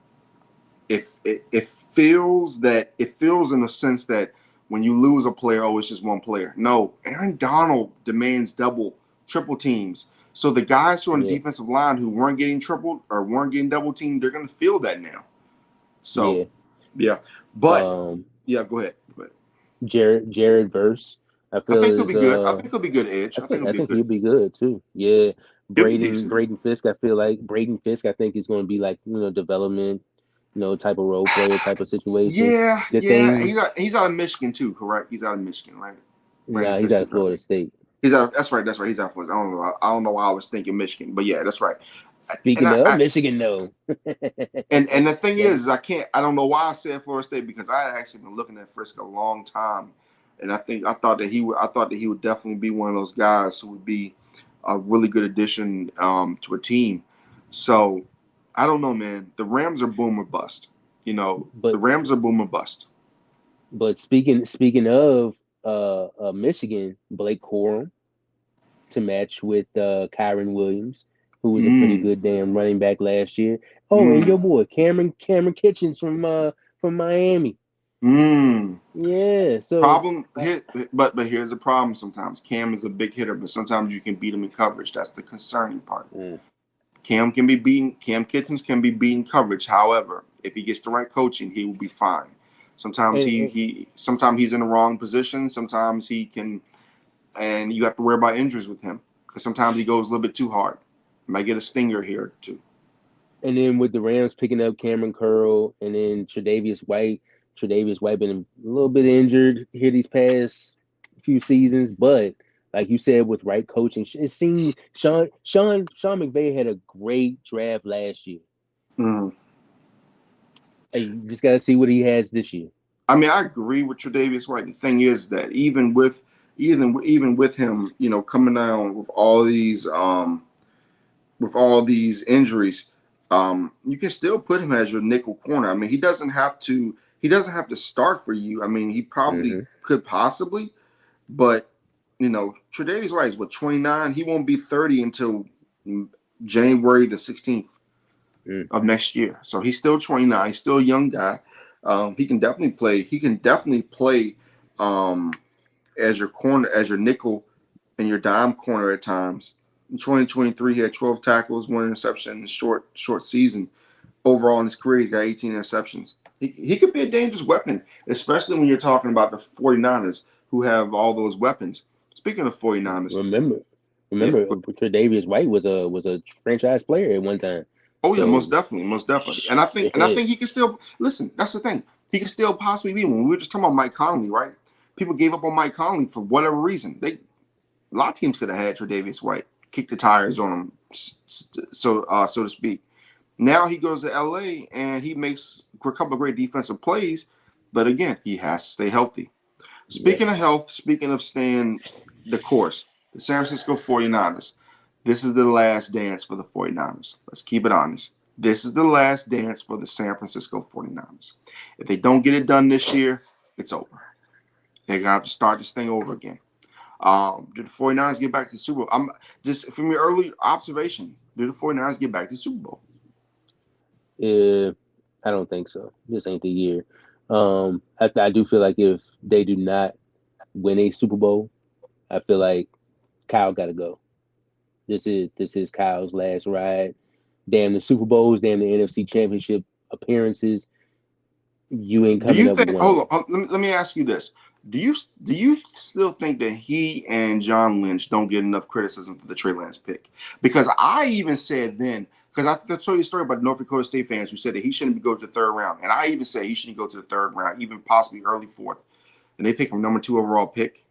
feels in a sense that when you lose a player, it's just one player. No, Aaron Donald demands double, triple teams. So the guys who are on the defensive line who weren't getting tripled or weren't getting double teamed, they're going to feel that now. So, but go ahead. Jared Verse, I think he'll be good. I think he'll be good edge. I think he'll be good too. Yeah, Braden Fisk. I feel like Braden Fisk. I think is going to be like development, type of role player type of situation. Yeah. He's out of Michigan too, correct? He's out of Michigan, right? Nah, he's out of Florida State. That's right. He's out of Florida. I don't know why I was thinking Michigan, but yeah, that's right. Speaking of Michigan, no. and the thing is, I don't know why I said Florida State because I had actually been looking at Fisk a long time, and I thought that he would definitely be one of those guys who would be a really good addition to a team. So I don't know, man. The Rams are boom or bust. The Rams are boom or bust. But speaking of Michigan, Blake Corum to match with Kyron Williams, who was a pretty good damn running back last year. Oh, and your boy Cameron Kitchens from Miami. Yeah. So problem here, but here's the problem. Sometimes Cam is a big hitter, but sometimes you can beat him in coverage. That's the concerning part. Cam Kitchens can be beaten coverage. However, if he gets the right coaching, he will be fine. Sometimes sometimes he's in the wrong position. Sometimes he can, and you have to worry about injuries with him because sometimes he goes a little bit too hard. Might get a stinger here too. And then with the Rams picking up Cameron Curl and then Tre'Davious White been a little bit injured here these past few seasons, but Like you said, with right coaching, it seemed Sean McVay had a great draft last year. Mm. Hey, you just got to see what he has this year. I mean, I agree with Tre'Davious White. The thing is that even with him, coming down with all these injuries, you can still put him as your nickel corner. I mean, he doesn't have to start for you. I mean, he probably Mm-hmm. could possibly, but Tre'Davious White is 29. He won't be 30 until January the 16th Mm. of next year. So he's still 29. He's still a young guy. He can definitely play. He can definitely play as your corner, as your nickel, and your dime corner at times. In 2023, he had 12 tackles, 1 interception in a short season. Overall in his career, he's got 18 interceptions. He could be a dangerous weapon, especially when you're talking about the 49ers who have all those weapons. Speaking of 49ers, Remember, yeah. remember, Tre'Davious White was a franchise player at one time. Oh yeah, most So definitely, most definitely. And I think he can still listen. That's the thing. He can still possibly be. When we were just talking about Mike Conley, right? People gave up on Mike Conley for whatever reason. A lot of teams could have had Tre'Davious White kick the tires on him, so to speak. Now he goes to LA and he makes a couple of great defensive plays, but again, he has to stay healthy. yeah, Speaking of health, speaking of staying the course, the San Francisco 49ers, this is the last dance for the 49ers. Let's keep it honest. This is the last dance for the San Francisco 49ers. If they don't get it done this year, it's over. They're going to have to start this thing over again. Do the 49ers get back to the Super Bowl? I'm just from your early observation, do the 49ers get back to the Super Bowl? I don't think so. This ain't the year. I do feel like if they do not win a Super Bowl, I feel like Kyle got to go. This is Kyle's last ride. Damn the Super Bowls, damn the NFC Championship appearances. You ain't Do coming you up with think? one of them. Hold on. Let me ask you this. Do you still think that he and John Lynch don't get enough criticism for the Trey Lance pick? Because I even said then, because I told you a story about North Dakota State fans who said that he shouldn't go to the third round, and I even said he shouldn't go to the third round, even possibly early fourth, and they pick him number 2 overall pick.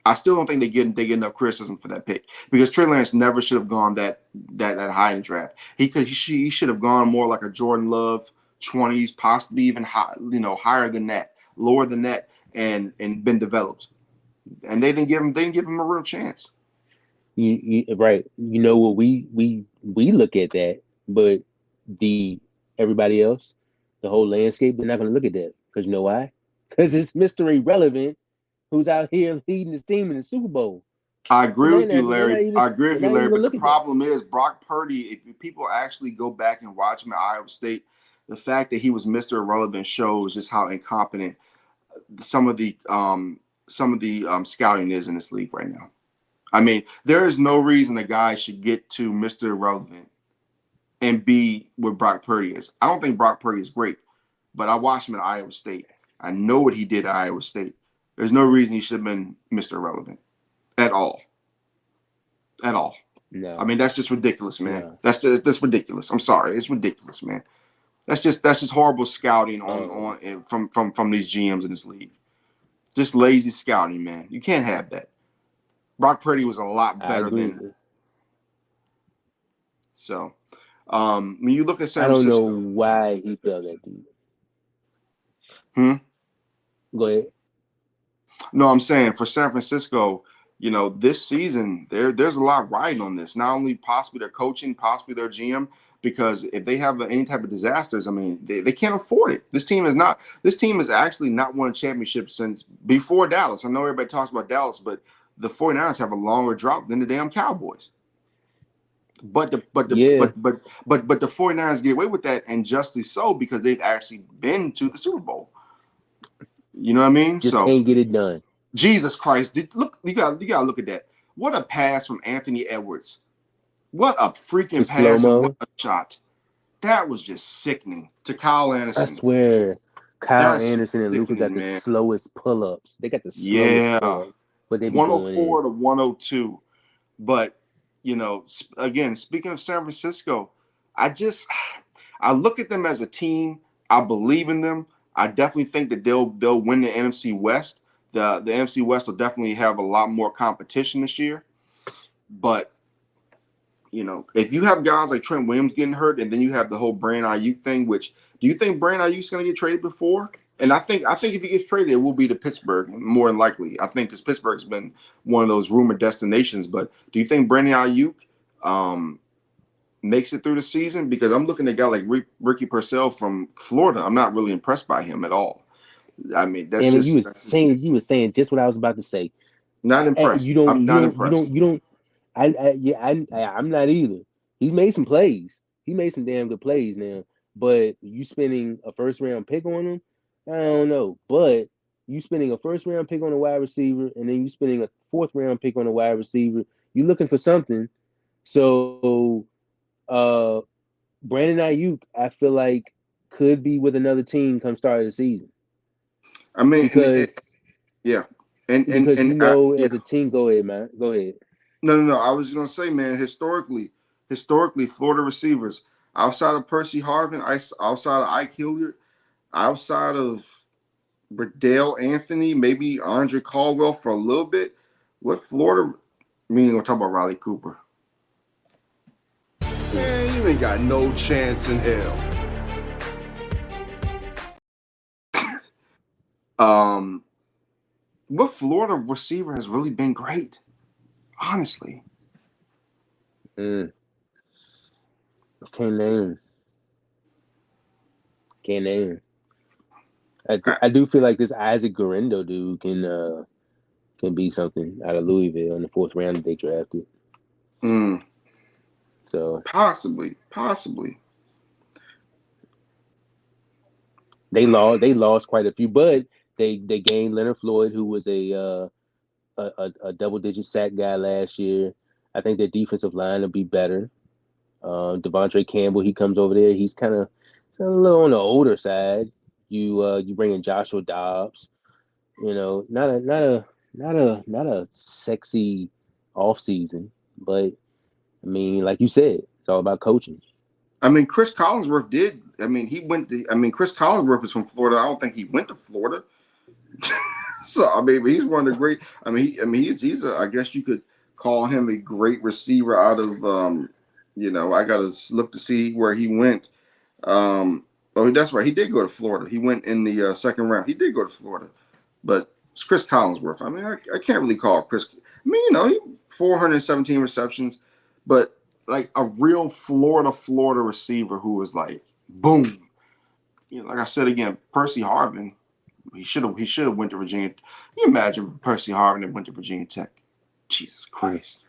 I still don't think they get enough criticism for that pick because Trey Lance never should have gone that high in the draft. He should have gone more like a Jordan Love 20s, possibly even high, higher than that, lower than that, and been developed. And they didn't give him a real chance. Right. You know what we look at that, but the everybody else, the whole landscape, they're not going to look at that because you know why? Because it's Mr. Irrelevant who's out here leading his team in the Super Bowl. I So agree with you, Larry. I agree they're with you, not even Larry. gonna But the look at that. problem is Brock Purdy. If people actually go back and watch him at Iowa State, the fact that he was Mr. Irrelevant shows just how incompetent some of the scouting is in this league right now. I mean, there is no reason a guy should get to Mr. Irrelevant and be what Brock Purdy is. I don't think Brock Purdy is great, but I watched him at Iowa State. I know what he did at Iowa State. There's no reason he should have been Mr. Irrelevant at all. At all. I No, mean, that's just ridiculous, man. no. That's ridiculous. I'm sorry, it's ridiculous, man. That's just horrible scouting Um, on from these GMs in this league. Just lazy scouting, man. You can't have that. Brock Purdy was a lot I better agree. than so. When you look at I San don't know Francisco, why he fell that deep. hmm? Go ahead. No, I'm saying for San Francisco, this season there's a lot riding on this. Not only possibly their coaching, possibly their GM, because if they have any type of disasters, I mean, they can't afford it. This team is not. This team has actually not won a championship since before Dallas. I know everybody talks about Dallas, but the 49ers have a longer drop than the damn Cowboys. But the but the Yeah, but the 49ers get away with that, and justly so, because they've actually been to the Super Bowl. You know what I mean? just So can't get it done. Jesus Christ, look, you gotta look at that. What a pass from Anthony Edwards. What a To freaking slow pass and what mo. a shot. That was just sickening to Kyle I Anderson. swear, Kyle That's Anderson and Luca got sickening, the man. slowest pull ups. They got the slowest Yeah. pull ups, but they be going 104 in. to 102. But, again, speaking of San Francisco, I just I look at them as a team. I believe in them. I definitely think that they'll win the NFC West. the NFC West will definitely have a lot more competition this year. But if you have guys like Trent Williams getting hurt, and then you have the whole Brandon Ayuk thing, which do you think Brandon Ayuk's going to get traded before? And I think if he gets traded, it will be to Pittsburgh more than likely. I think because Pittsburgh's been one of those rumored destinations. But do you think Brandon Ayuk makes it through the season? Because I'm looking at a guy like Ricky Purcell from Florida. I'm not really impressed by him at all. I mean, And you were saying just what I was about to say. Not impressed. I'm not impressed. I'm not either. He made some plays. He made some damn good plays now. But you spending a first round pick on him, I don't know. But you spending a first round pick on a wide receiver, and then you spending a fourth round pick on a wide receiver. You're looking for something. So, Brandon Ayuk, I feel like could be with another team come start of the season. I mean, because as a team, go ahead, man. Go ahead. No. I was gonna say, man, historically, Florida receivers outside of Percy Harvin, outside of Ike Hilliard, outside of Bradell Anthony, maybe Andre Caldwell for a little bit. What Florida? We ain't gonna talk about Riley Cooper. Man, you ain't got no chance in hell. What Florida receiver has really been great? Honestly. Can't name. I do feel like this Isaac Guerrero dude can be something out of Louisville in the fourth round that they drafted. So possibly. They lost quite a few, but they gained Leonard Floyd, who was a double-digit sack guy last year. I think their defensive line will be better. Devontae Campbell, he comes over there. He's kind of a little on the older side. You bring in Joshua Dobbs. Not a sexy off season, but I mean, like you said, it's all about coaching. I mean, Chris Collinsworth did. I mean, Chris Collinsworth is from Florida. I don't think he went to Florida. So I mean, he's one of the great. I mean, he's a. I guess you could call him a great receiver out of. I got to look to see where he went. Oh, that's right. He did go to Florida. He went in the second round. He did go to Florida, but it's Chris Collinsworth. I mean, I can't really call Chris. I mean, he 417 receptions, but like a real Florida receiver who was like boom. Like I said again, Percy Harvin. He should have went to Virginia. Can you imagine Percy Harvin that went to Virginia Tech? Jesus Christ.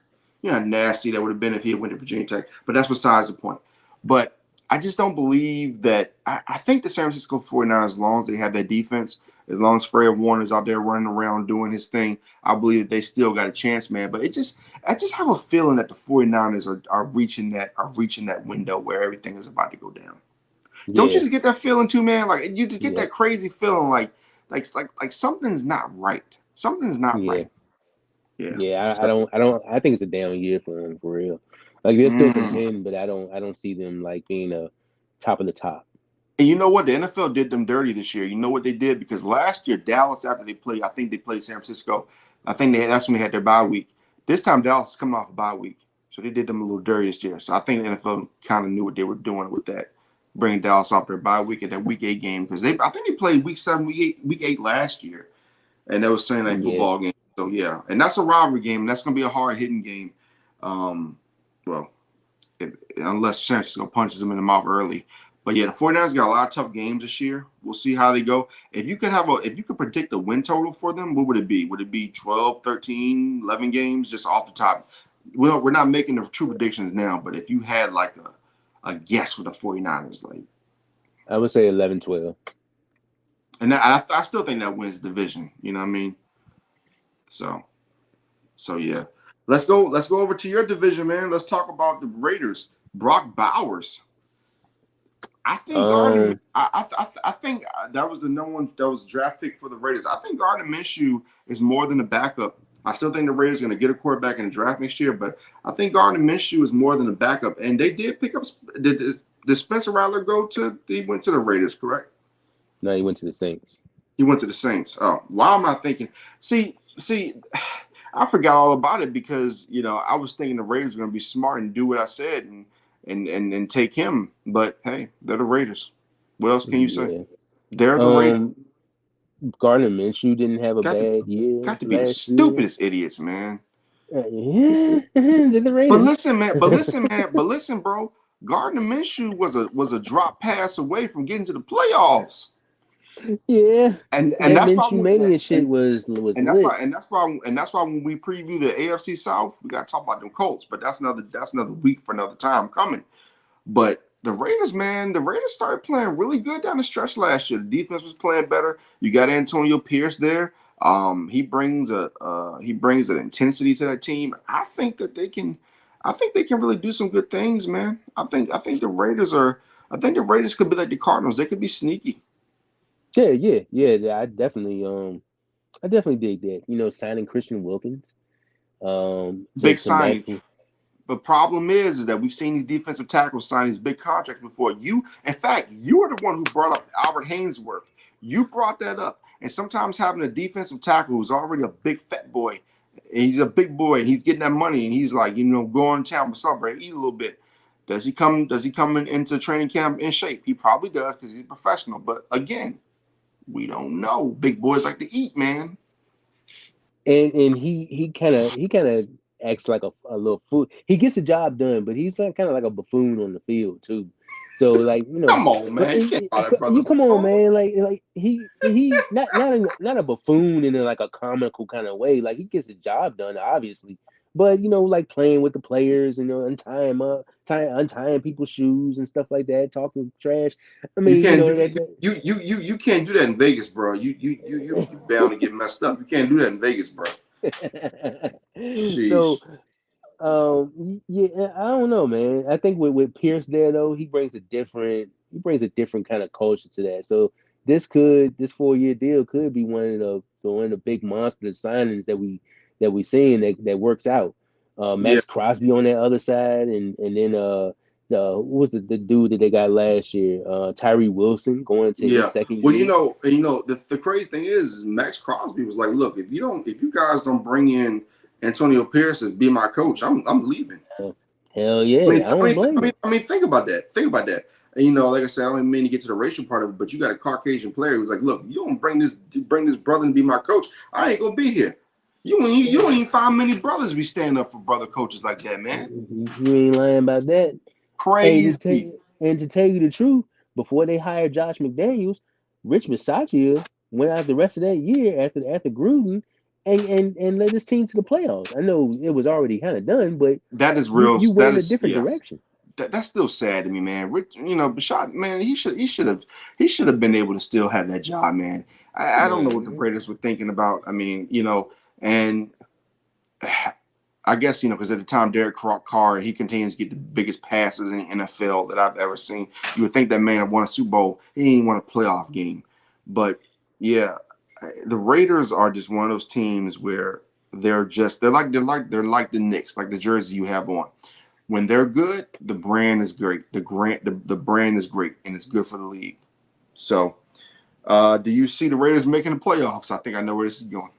How nasty that would have been if he had went to Virginia Tech. But that's besides the point. But I just don't believe that. I think the San Francisco 49ers, as long as they have that defense, as long as Fred Warner's out there running around doing his thing, I believe that they still got a chance, man. But I just have a feeling that the 49ers are reaching that window where everything is about to go down. Yeah. Don't you just get that feeling too, man? Like you just get that crazy feeling like something's not right. Something's not right. Yeah. I think it's a down year for them for real. Like they're still contending, but I don't see them like being a top of the top. And you know what? The NFL did them dirty this year. You know what they did? Because last year, Dallas, after they played, I think they played San Francisco. I think that's when they had their bye week. This time, Dallas is coming off a bye week. So they did them a little dirty this year. So I think the NFL kind of knew what they were doing with that, bringing Dallas off their bye week at that Week 8 game. Because I think they played Week 7, Week 8 last year. And that was Sunday Night Football game. So, yeah. And that's a rivalry game. That's going to be a hard-hitting game. Unless San Francisco punches them in the mouth early. But yeah, the 49ers got a lot of tough games this year. We'll see how they go. If you could predict the win total for them, what would it be? Would it be 12, 13, 11 games just off the top? We're not making the true predictions now, but if you had like a guess for the 49ers, like I would say 11, 12. And I still think that wins the division. You know what I mean? So yeah. Let's go over to your division, man. Let's talk about the Raiders. Brock Bowers. I think I think that was the no one that was draft pick for the Raiders. I think Gardner Minshew is more than a backup. I still think the Raiders are going to get a quarterback in the draft next year, but I think Gardner Minshew is more than a backup. And they did pick up. Did Spencer Rattler go to? He went to the Raiders, correct? No, he went to the Saints. He went to the Saints. Oh, why am I thinking? See, I forgot all about it because I was thinking the Raiders were going to be smart and do what I said and take him. But hey, they're the Raiders. What else can you say? Yeah. They're the Raiders. Gardner Minshew didn't have a Got to bad year got to be the last year. stupidest idiots, man. Yeah, they're the But Raiders. listen, man. But listen, bro. Gardner Minshew was a drop pass away from getting to the playoffs. Yeah, And that that's why Minshew mania shit was and that's lit. why when we preview the AFC South, we got to talk about them Colts. But that's another week for another time coming. But the Raiders, man, the Raiders started playing really good down the stretch last year. The defense was playing better. You got Antonio Pierce there. He brings an intensity to that team. I think they can really do some good things, man. I think the Raiders could be like the Cardinals. They could be sneaky. Yeah. I definitely dig that. Signing Christian Wilkins, Big to match. signing. The problem is that we've seen these defensive tackles sign these big contracts before. In fact, you were the one who brought up Albert Haynesworth. You brought that up. And sometimes having a defensive tackle who's already a big fat boy, and he's a big boy, and he's getting that money, and he's like, go in town, celebrate, eat a little bit. Does he come into training camp in shape? He probably does because he's a professional. But again, we don't know. Big boys like to eat, man. And he kind of acts like a little fool. He gets the job done, but he's like kind of like a buffoon on the field too. So like come on, man, you come on, man. Like he not a buffoon in like a comical kind of way. Like he gets the job done, obviously. But like playing with the players, untying people's shoes and stuff like that, talking trash. I mean, you can't do that in Vegas, bro. You bound to get messed up. You can't do that in Vegas, bro. So, yeah, I don't know, man. I think with Pierce there though, he brings a different kind of culture to that. So this 4-year deal could be one of the big monster signings that we seeing that works out. Max Crosby on that other side, and then what was the dude that they got last year? Tyree Wilson going to his second year. The crazy thing is Max Crosby was like, look, if you guys don't bring in Antonio Pierce as be my coach, I'm leaving. Hell yeah! I mean, think about that. And, like I said, I don't even mean to get to the racial part of it, but you got a Caucasian player who's like, look, you don't bring this brother and be my coach, I ain't gonna be here. You don't even find many brothers be standing up for brother coaches like that, man. You ain't lying about that. Crazy. And to tell you the truth, before they hired Josh McDaniels, Rich Bisaccia went out the rest of that year after Gruden and led his team to the playoffs. I know it was already kind of done, but that is real. You went in a different direction. That's still sad to me, man. Rich, Bashad, man, he should have been able to still have that job, man. I don't know what the Raiders were thinking about. I mean, and I guess, because at the time, Derek Carr, he continues to get the biggest passes in the NFL that I've ever seen. You would think that man had won a Super Bowl. He didn't won a playoff game. But, yeah, the Raiders are just one of those teams where they're like the Knicks, like the jersey you have on. When they're good, the brand is great. The brand is great, and it's good for the league. So, do you see the Raiders making the playoffs? I think I know where this is going.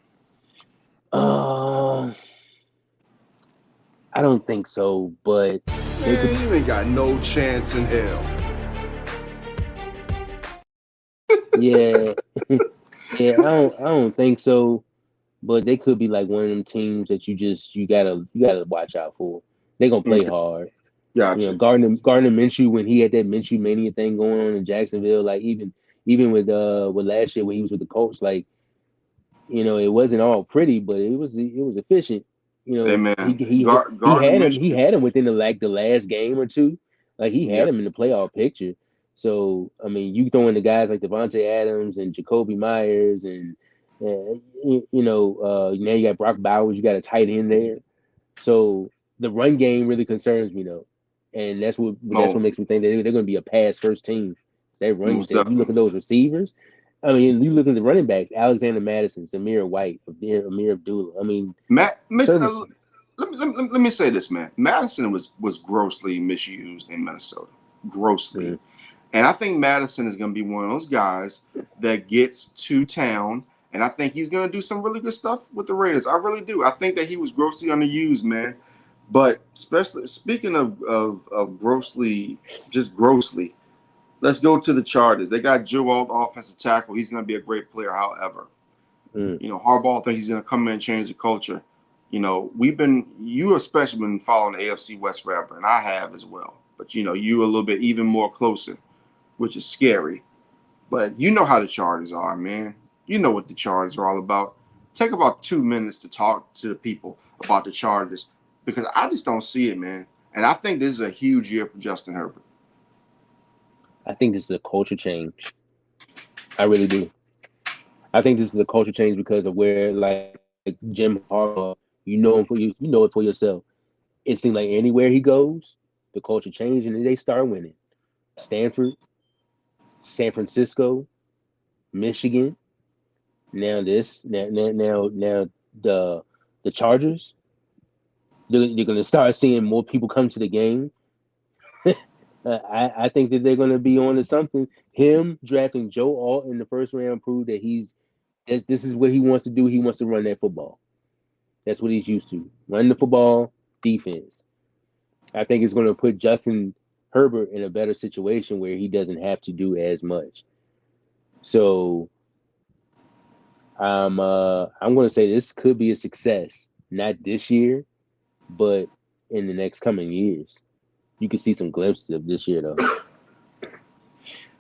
I don't think so, but man, you ain't got no chance in hell. Yeah, yeah, I don't think so, but they could be like one of them teams that you gotta watch out for. They're gonna play hard. Gotcha. Gardner Minshew, when he had that Minshew mania thing going on in Jacksonville, like even with last year when he was with the Colts, like it wasn't all pretty, but it was efficient. He had him within the last game or two. Like he had him in the playoff picture. So I mean, you throw in the guys like Devontae Adams and Jacoby Myers, and now you got Brock Bowers. You got a tight end there. So the run game really concerns me though, and that's what makes me think that they're going to be a pass first team. They run. You look at those receivers. I mean, you look at the running backs: Alexander Madison, Samir White, Amir Abdullah. I mean, let me say this, man. Madison was grossly misused in Minnesota, grossly. And I think Madison is going to be one of those guys that gets to town, and I think he's going to do some really good stuff with the Raiders. I really do. I think that he was grossly underused, man. But especially speaking of grossly, just grossly, let's go to the Chargers. They got Joe Alt, offensive tackle. He's going to be a great player. However, Harbaugh thinks he's going to come in and change the culture. You especially been following the AFC West forever, and I have as well. But you a little bit even more closer, which is scary. But you know how the Chargers are, man. You know what the Chargers are all about. Take about 2 minutes to talk to the people about the Chargers because I just don't see it, man. And I think this is a huge year for Justin Herbert. I think this is a culture change. I really do. I think this is a culture change because of where, like Jim Harbaugh, you know it for yourself. It seems like anywhere he goes, the culture changes and they start winning. Stanford, San Francisco, Michigan. Now the Chargers. You're going to start seeing more people come to the game. I think that they're going to be on to something. Him drafting Joe Alt in the first round proved that this is what he wants to do. He wants to run that football. That's what he's used to. Run the football, defense. I think it's going to put Justin Herbert in a better situation where he doesn't have to do as much. So I'm going to say this could be a success, not this year, but in the next coming years. You can see some glimpses of this year, though.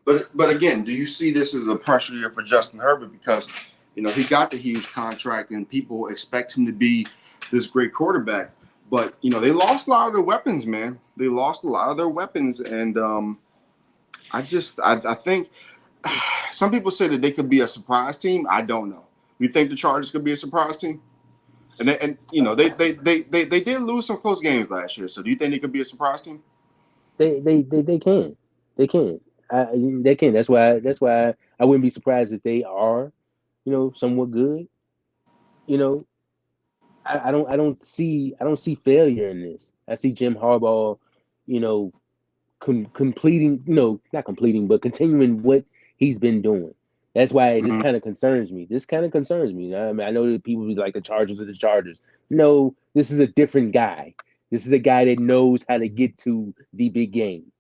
But again, do you see this as a pressure year for Justin Herbert because he got the huge contract and people expect him to be this great quarterback? But they lost a lot of their weapons, man. They lost a lot of their weapons, and I think some people say that they could be a surprise team. I don't know. You think the Chargers could be a surprise team? And they did lose some close games last year. So do you think they could be a surprise team? They can. They can. They can. That's why I wouldn't be surprised if they are, somewhat good. I don't see failure in this. I see Jim Harbaugh, completing, not completing, but continuing what he's been doing. That's why this kind of concerns me. I mean, I know that people be like the Chargers are the Chargers. No, this is a different guy. This is a guy that knows how to get to the big game.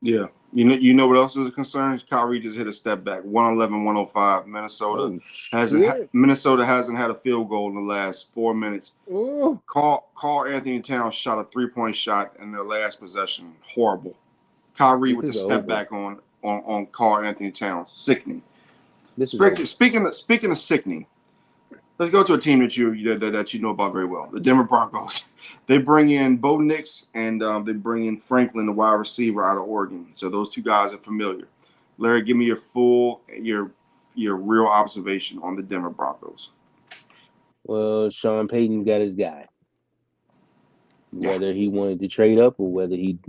Yeah. You know what else is a concern? Kyrie just hit a step back. 111-105. Minnesota hasn't had a field goal in the last 4 minutes. Carl Anthony Towns shot a 3-point shot in their last possession. Horrible. Kyrie with the step back on Carl Anthony Towns. Sickening. Speaking of sickening, let's go to a team that you know about very well, the Denver Broncos. They bring in Bo Nix and they bring in Franklin, the wide receiver out of Oregon. So those two guys are familiar. Larry, give me your real observation on the Denver Broncos. Well, Sean Payton got his guy. Whether he wanted to trade up or whether he,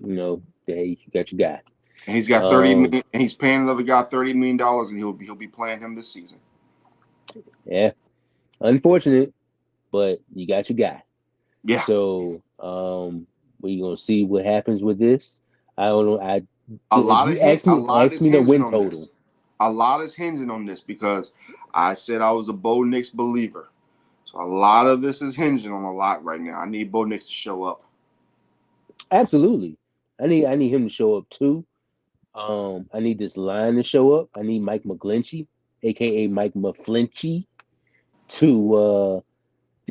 hey, you got your guy. And he's got $30 million, and he's paying another guy $30 million, and he'll be playing him this season. Yeah, unfortunate, but you got your guy. Yeah. So, we're gonna see what happens with this. I don't know. A lot is hinging on this because I said I was a Bo Nix believer. So a lot of this is hinging on a lot right now. I need Bo Nix to show up. Absolutely. I need him to show up too. I need this line to show up. I need Mike McGlinchey, aka Mike McFlinchy, to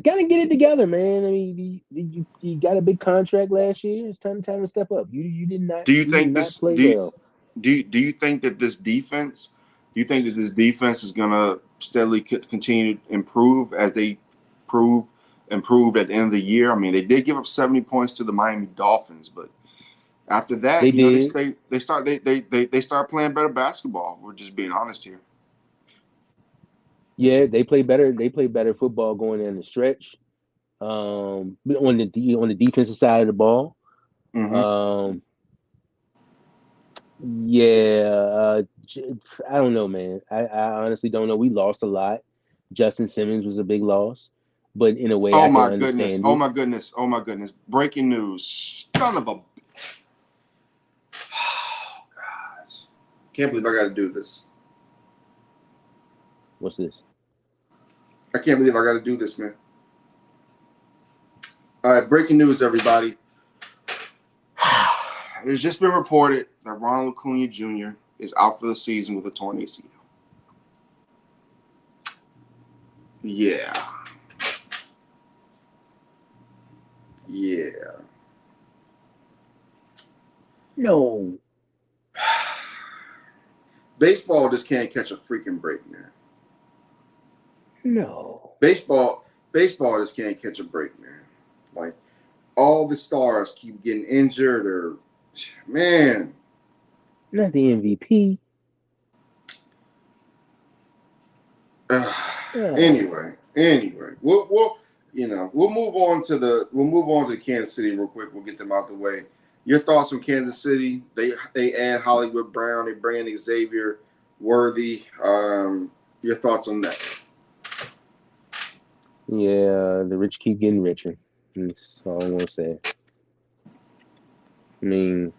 kind of get it together, man. I mean, you got a big contract last year. It's time to step up. You did not. Do you think well. Do you think that this defense? Do you think that this defense is gonna steadily continue to improve as they improved at the end of the year? I mean, they did give up 70 points to the Miami Dolphins, but after that, they start playing better basketball. We're just being honest here. Yeah, they play better. They play better football going in the stretch. On the defensive side of the ball. Mm-hmm. I don't know, man. I honestly don't know. We lost a lot. Justin Simmons was a big loss, but in a way, I can understand. Oh my goodness! Breaking news! Son of a. Oh, guys. Can't believe I got to do this. What's this? I can't believe I got to do this, man. All right, breaking news, everybody. It has just been reported that Ronald Acuna Jr. is out for the season with a torn ACL. Yeah. Yeah. No. Baseball just can't catch a freaking break, man. No. Baseball just can't catch a break, man. Like, all the stars keep getting injured or, man. Not the MVP. Anyway, we'll move on to Kansas City real quick. We'll get them out the way. Your thoughts on Kansas City? They add Hollywood Brown. They bring in Xavier Worthy. Your thoughts on that? Yeah, the rich keep getting richer. That's all I'm gonna say. I mean,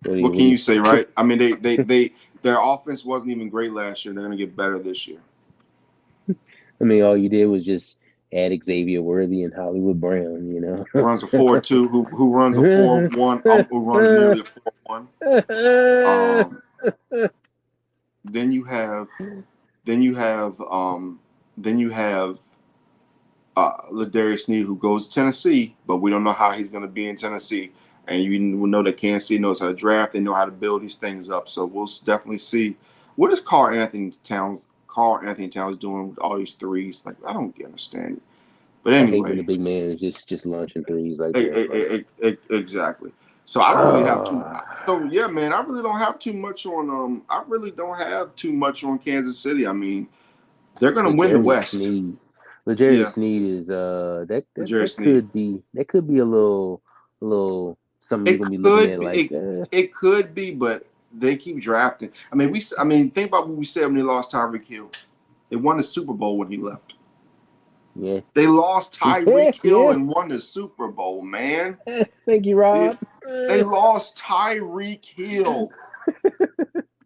what can you say, right? I mean, they their offense wasn't even great last year. They're gonna get better this year. I mean, all you did was just add Xavier Worthy and Hollywood Brown. You know, runs a 4-2. Who runs a 4-1? Who runs nearly a 4-1? Then you have Ladarius Sneed, who goes to Tennessee, but we don't know how he's going to be in Tennessee. And you know that Kansas City knows how to draft. They know how to build these things up. So we'll definitely see. What is Carl Anthony Towns doing with all these threes? Like, I don't understand it. But anyway, I hate when the big man is just launching threes like that. Exactly. So I don't really have too. So yeah, man, I really don't have too much on. I really don't have too much on Kansas City. I mean, they're going to win the West. L'Jarius Sneed is that could be a little something you're gonna be looking at like. It could be, but they keep drafting. I mean, think about what we said when they lost Tyreek Hill. They won the Super Bowl when he left. Yeah. They lost Tyreek Hill and won the Super Bowl, man. Thank you, Robb. They lost Tyreek Hill.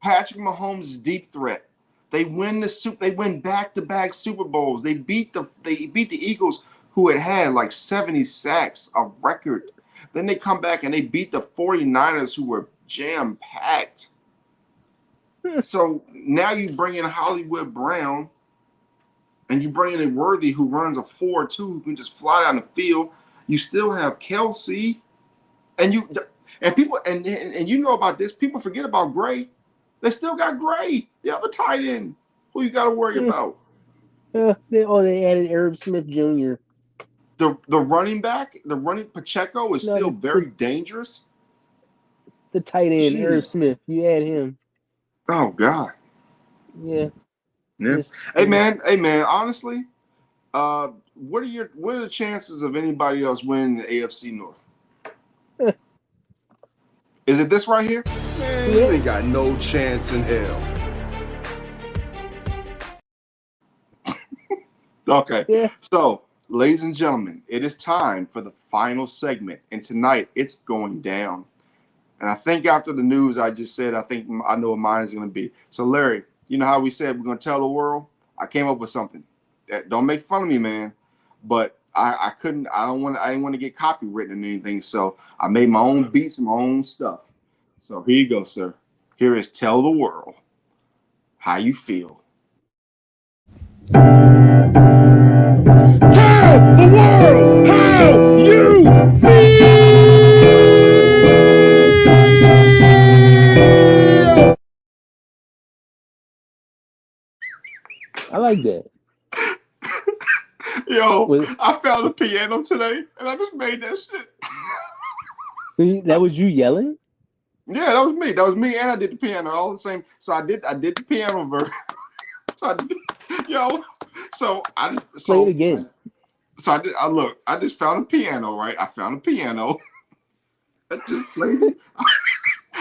Patrick Mahomes' deep threat. They win They win back-to-back Super Bowls. They beat the Eagles, who had like 70 sacks, a record. Then they come back and they beat the 49ers, who were jam-packed. So now you bring in Hollywood Brown, and you bring in a Worthy who runs a 4-2, who can just fly down the field. You still have Kelsey, and you know about this. People forget about Gray. They still got Gray, the other tight end, who you got to worry about. They added Herb Smith Jr. The running back, Pacheco is still very dangerous. The tight end, Herb Smith, you add him. Oh God. Yeah. Hey man. Honestly, what are the chances of anybody else winning the AFC North? Is it this right here? Man, you ain't got no chance in hell. Okay. Yeah. So, ladies and gentlemen, it is time for the final segment, and tonight it's going down. And I think after the news I just said, I know what mine is going to be. So, Larry, you know how we said we're going to tell the world? I came up with something. Don't make fun of me, man. But I didn't want to get copywritten or anything. So I made my own beats and my own stuff. So here you go, sir. Here is Tell the World How You Feel. Tell the world how you feel. I like that. Yo, I found a piano today, and I just made that shit. That was you yelling? Yeah, that was me, and I did the piano all the same. So I did the piano version. Play it again. So I just found a piano, right? I found a piano. I just played it.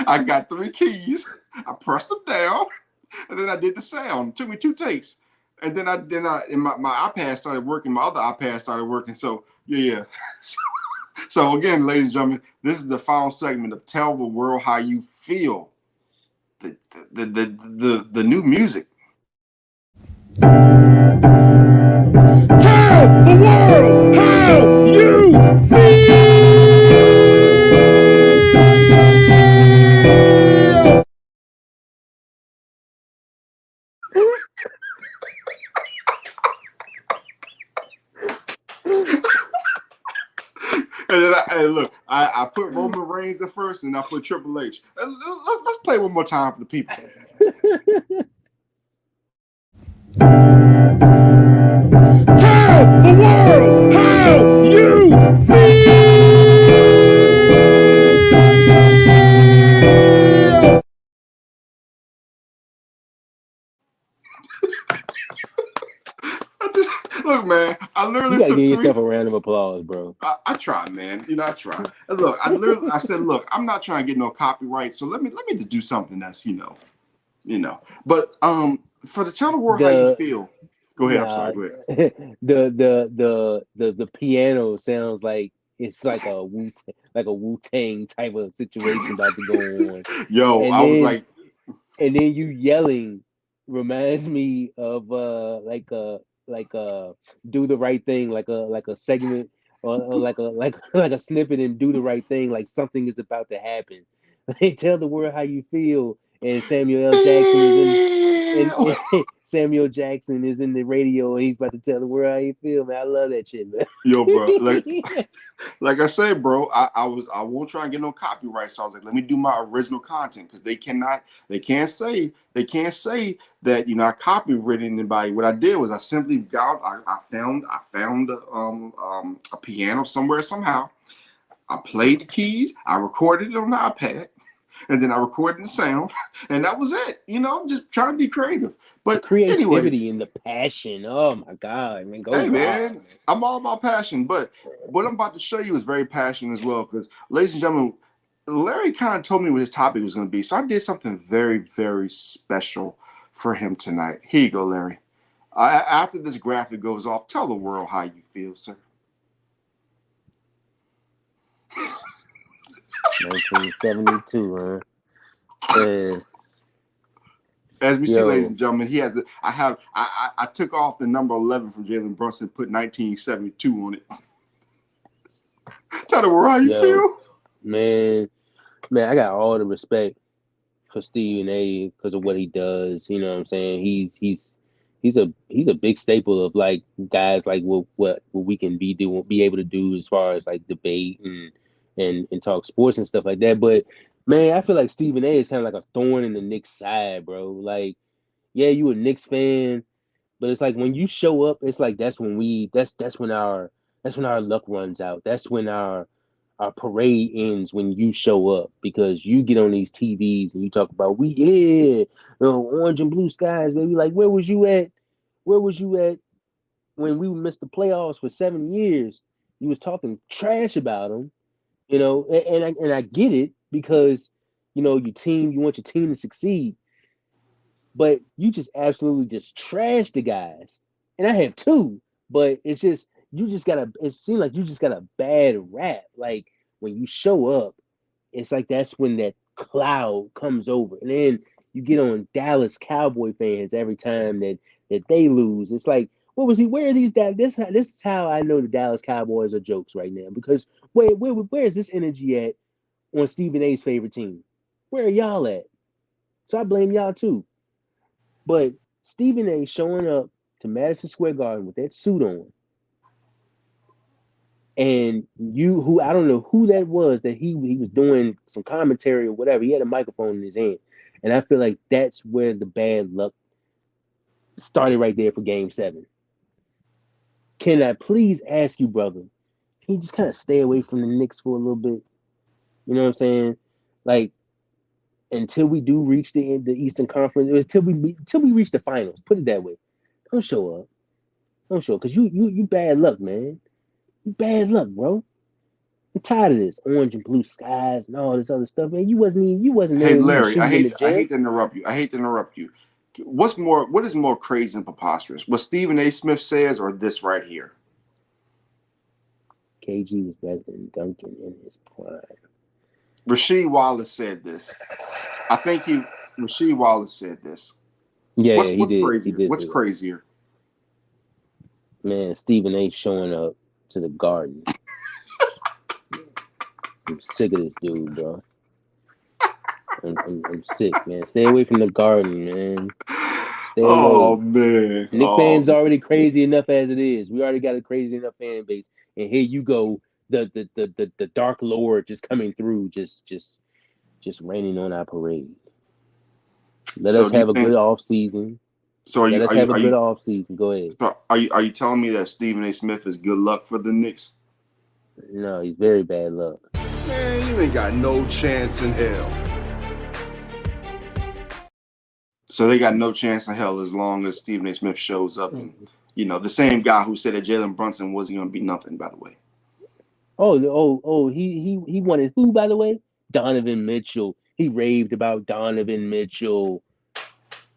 I got 3 keys. I pressed them down, and then I did the sound. It took me 2 takes. And then my iPad started working. My other iPad started working. So yeah. So again, ladies and gentlemen, this is the final segment of Tell the World How You Feel. the new music. Tell the world how you feel. And then I put Roman Reigns at first, and I put Triple H. Let's play one more time for the people. Tell the world how you feel. Look, man, I You literally gotta took give three. yourself a round of applause, bro. I try, man. I try. And look, I said, look, I'm not trying to get no copyright, so let me just do something that's But for the tell the world how you The feel. Go ahead. I'm sorry. Nah, Go ahead. the piano sounds like it's like a Wu Tang type of situation about to go on, Yo, and I was then like, you yelling reminds me of like do the right thing, like a segment or like a snippet and do the right thing, like something is about to happen. They tell the world how you feel, and Samuel L. Jackson is in and, damn. and Samuel Jackson is in the radio and he's about to tell the world how you feel, man. I love that shit, man. Yo, bro, like I said, bro, I won't try and get no copyright. So I was like, let me do my original content because they can't say that I copyrighted anybody. What I did was I simply I found a piano somewhere somehow. I played the keys, I recorded it on the iPad, and then I recorded the sound, and that was it. I'm just trying to be creative. The But anyway, creativity and the passion. Oh my God, man. Go hey Rob. man, I'm all about passion, but what I'm about to show you is very passionate as well. Because, ladies and gentlemen, Larry kind of told me what his topic was going to be, so I did something very, very special for him tonight. Here you go, Larry. After this graphic goes off, tell the world how you feel, sir. 1972, huh? Man, As we see, ladies yo, and gentlemen, he has. I took off the number 11 from Jalen Brunson, put 1972 on it. Tell the world how you yo, feel. man, I got all the respect for Stephen A because of what he does. You know what I'm saying? He's a big staple of like guys like what we can be able to do as far as like debate and talk sports and stuff like that. But man, I feel like Stephen A is kind of like a thorn in the Knicks side, bro. Like, yeah, you a Knicks fan, but it's like when you show up, it's like that's when our luck runs out. That's when our parade ends when you show up because you get on these TVs and you talk about we here, orange and blue skies, baby. Like, where was you at? Where was you at when we missed the playoffs for 7 years? You was talking trash about them, and I get it because you want your team to succeed, but you just absolutely just trash the guys. And I have two, but it's just it seems like you just got a bad rap. Like when you show up, it's like that's when that cloud comes over. And then you get on Dallas Cowboy fans every time that they lose. It's like, what was he? Where are these guys? This is how I know the Dallas Cowboys are jokes right now. Because where is this energy at on Stephen A's favorite team? Where are y'all at? So I blame y'all too. But Stephen A showing up to Madison Square Garden with that suit on, and you who I don't know who that was that he was doing some commentary or whatever. He had a microphone in his hand, and I feel like that's where the bad luck started right there for Game 7. Can I please ask you, brother? Can you just kind of stay away from the Knicks for a little bit? You know what I'm saying? Like until we do reach the Eastern Conference, until we reach the finals. Put it that way. Don't show up. Don't show up because you bad luck, man. You bad luck, bro. I'm tired of this orange and blue skies and all this other stuff, man. You wasn't there Hey, when we were Larry, shooting in the I gym. hate to interrupt you. I hate to interrupt you. What is more crazy and preposterous? What Stephen A. Smith says or this right here? KG was better than Duncan in his prime. Rasheed Wallace said this. I think Rasheed Wallace said this. Yeah, What's he did. crazier? He did What's say that. crazier? Man, Stephen A. showing up to the Garden. I'm sick of this dude, bro. I'm sick, man. Stay away from the Garden, man. Stay Oh away. man. Nick Oh fans already crazy enough as it is. We already got a crazy enough fan base, and here you go, the Dark Lord just coming through, just raining on our parade. Let so us do you have a think good off season. so Let us have a good off season. Go ahead. are you telling me that Stephen A. Smith is good luck for the Knicks? No, he's very bad luck. Man, you ain't got no chance in hell. So they got no chance in hell as long as Stephen A. Smith shows up, and the same guy who said that Jalen Brunson wasn't going to be nothing, by the way. He wanted who, by the way? Donovan Mitchell. He raved about Donovan Mitchell.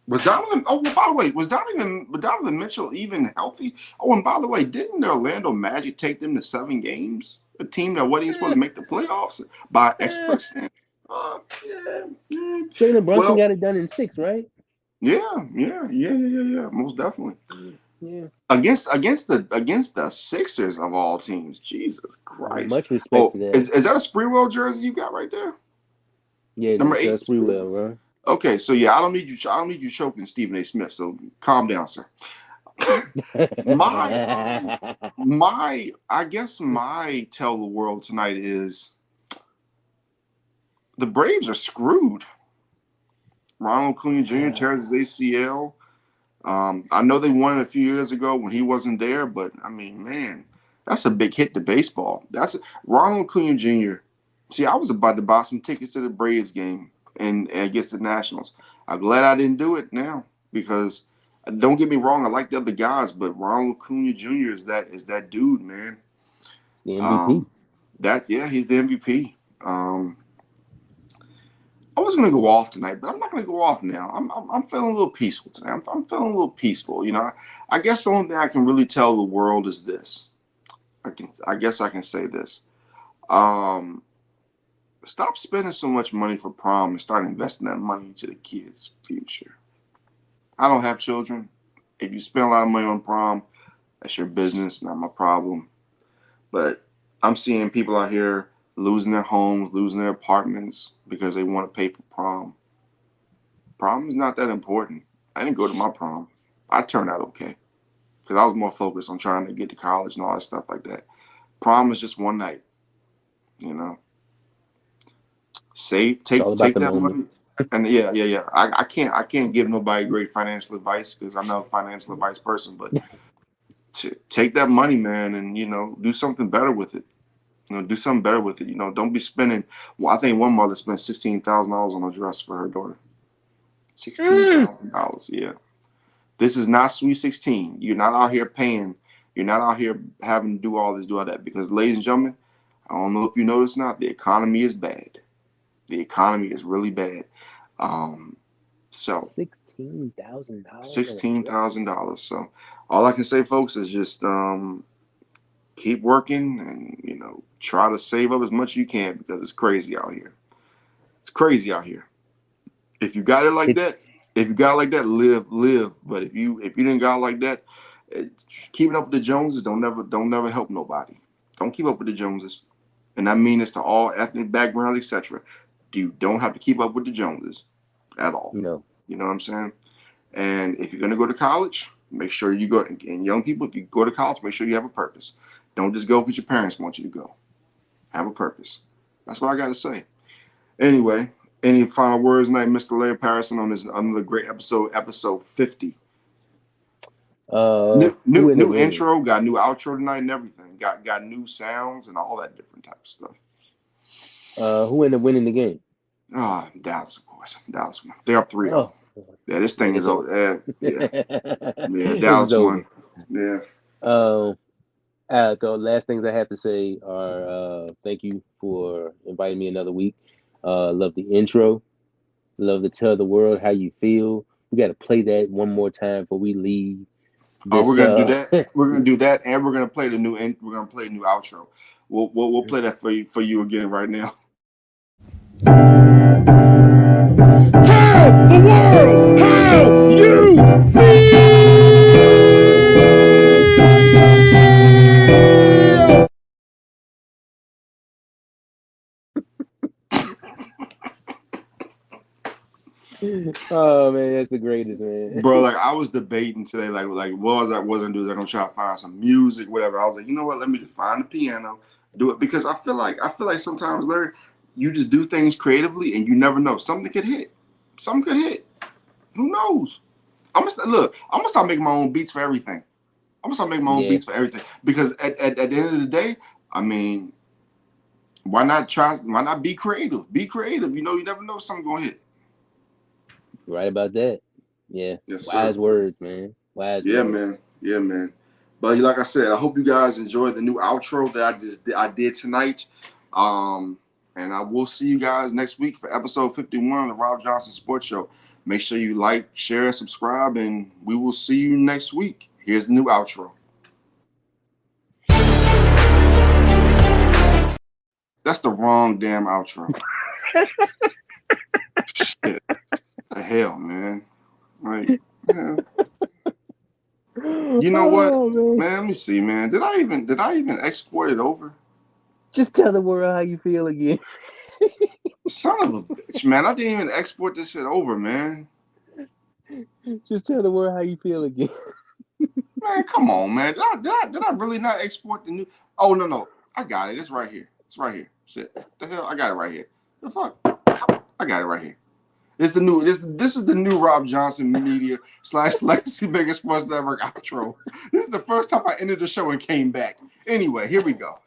Was Donovan? Oh, well, by the way, was Donovan Mitchell even healthy? Oh, and by the way, didn't the Orlando Magic take them to 7 games? A team that wasn't even supposed to make the playoffs by expert standards. Jalen Brunson Well, got it done in 6, right? yeah, most definitely. Yeah. Against the Sixers of all teams, Jesus Christ! Much respect to that. Is that a Sprewell jersey you got right there? Yeah, Number that's 8. just Sprewell, right? Okay, so yeah, I don't need you choking Stephen A. Smith. So calm down, sir. I guess my tell the world tonight is the Braves are screwed. Ronald Acuna Jr. tears his ACL. I know they won it a few years ago when he wasn't there, but I mean, man, that's a big hit to baseball. Ronald Acuna Jr. See, I was about to buy some tickets to the Braves game and against the Nationals. I'm glad I didn't do it now because don't get me wrong, I like the other guys, but Ronald Acuna Jr. is that dude, man. It's the MVP. He's the MVP. I was gonna go off tonight, but I'm not gonna go off now. I'm feeling a little peaceful tonight. I'm feeling a little peaceful. I guess the only thing I can really tell the world is this. I guess I can say this. Stop spending so much money for prom and start investing that money into the kids' future. I don't have children. If you spend a lot of money on prom, that's your business, not my problem. But I'm seeing people out here losing their homes, losing their apartments because they want to pay for prom. Prom is not that important. I didn't go to my prom. I turned out okay because I was more focused on trying to get to college and all that stuff like that. Prom is just one night, Take that money. And yeah. I can't give nobody great financial advice because I'm not a financial advice person, but take that money, man, and do something better with it. Do something better with it. Don't be spending. Well, I think one mother spent $16,000 on a dress for her daughter. $16,000. Yeah. This is not Sweet 16. You're not out here paying. You're not out here having to do all this, do all that. Because, ladies and gentlemen, I don't know if you noticed or not, the economy is bad. The economy is really bad. So $16,000. $16,000. So all I can say, folks, is just keep working and try to save up as much as you can because it's crazy out here. It's crazy out here. If you got it like that, live. But if you didn't got it like that, keeping up with the Joneses don't never help nobody. Don't keep up with the Joneses, and I mean this to all ethnic backgrounds, etc. You don't have to keep up with the Joneses at all. No. You know what I'm saying? And if you're gonna go to college, make sure you go. And young people, if you go to college, make sure you have a purpose. Don't just go because your parents want you to go. Have a purpose. That's what I got to say. Anyway, any final words tonight, Mr. Larry Patterson, on this another great episode 50. New intro, got new outro tonight and everything. Got new sounds and all that different type of stuff. Who ended up winning the game? Dallas, of course. Dallas won. They're up 3-0. Yeah, this thing is over. Yeah, Dallas won. Yeah. The last things I have to say are thank you for inviting me another week. Love the intro. Love to tell the world how you feel. We got to play that one more time before we leave. We're gonna do that. We're gonna do that, and we're gonna play the new. We're gonna play a new outro. We'll play that for you again right now. Tell the Oh man, that's the greatest, man. Bro, like I was debating today, like what was I wasn't doing? I'm gonna try to find some music, whatever. I was like, you know what? Let me just find the piano, do it because I feel like sometimes, Larry, you just do things creatively and you never know. Something could hit. Something could hit. Who knows? I'm gonna start making my own beats for everything. I'm gonna start making my own Yeah, beats for everything because at the end of the day, I mean, why not try? Why not be creative? Be creative. You know, you never know if something's gonna hit. right about that. Yeah, Yes, sir. wise words, man. Wise Yeah, words. man. Yeah, man. But like I said, I hope you guys enjoyed the new outro that I did tonight. And I will see you guys next week for episode 51 of the Rob Johnson Sports Show. Make sure you like, share, subscribe, and we will see you next week. Here's the new outro. That's the wrong damn outro. Shit. The hell, man. Like, yeah. You know what? Oh man. Man, let me see, man. Did I even export it over? Just tell the world how you feel again. Son of a bitch, man. I didn't even export this shit over, man. Just tell the world how you feel again. Man, come on, man. Did I really not export the new? Oh no. I got it. It's right here. It's right here. Shit. The hell? I got it right here. The fuck? I got it right here. This is the new Rob Johnson Media / Legacy Biggest Sports Network outro. This is the first time I ended the show and came back. Anyway, here we go.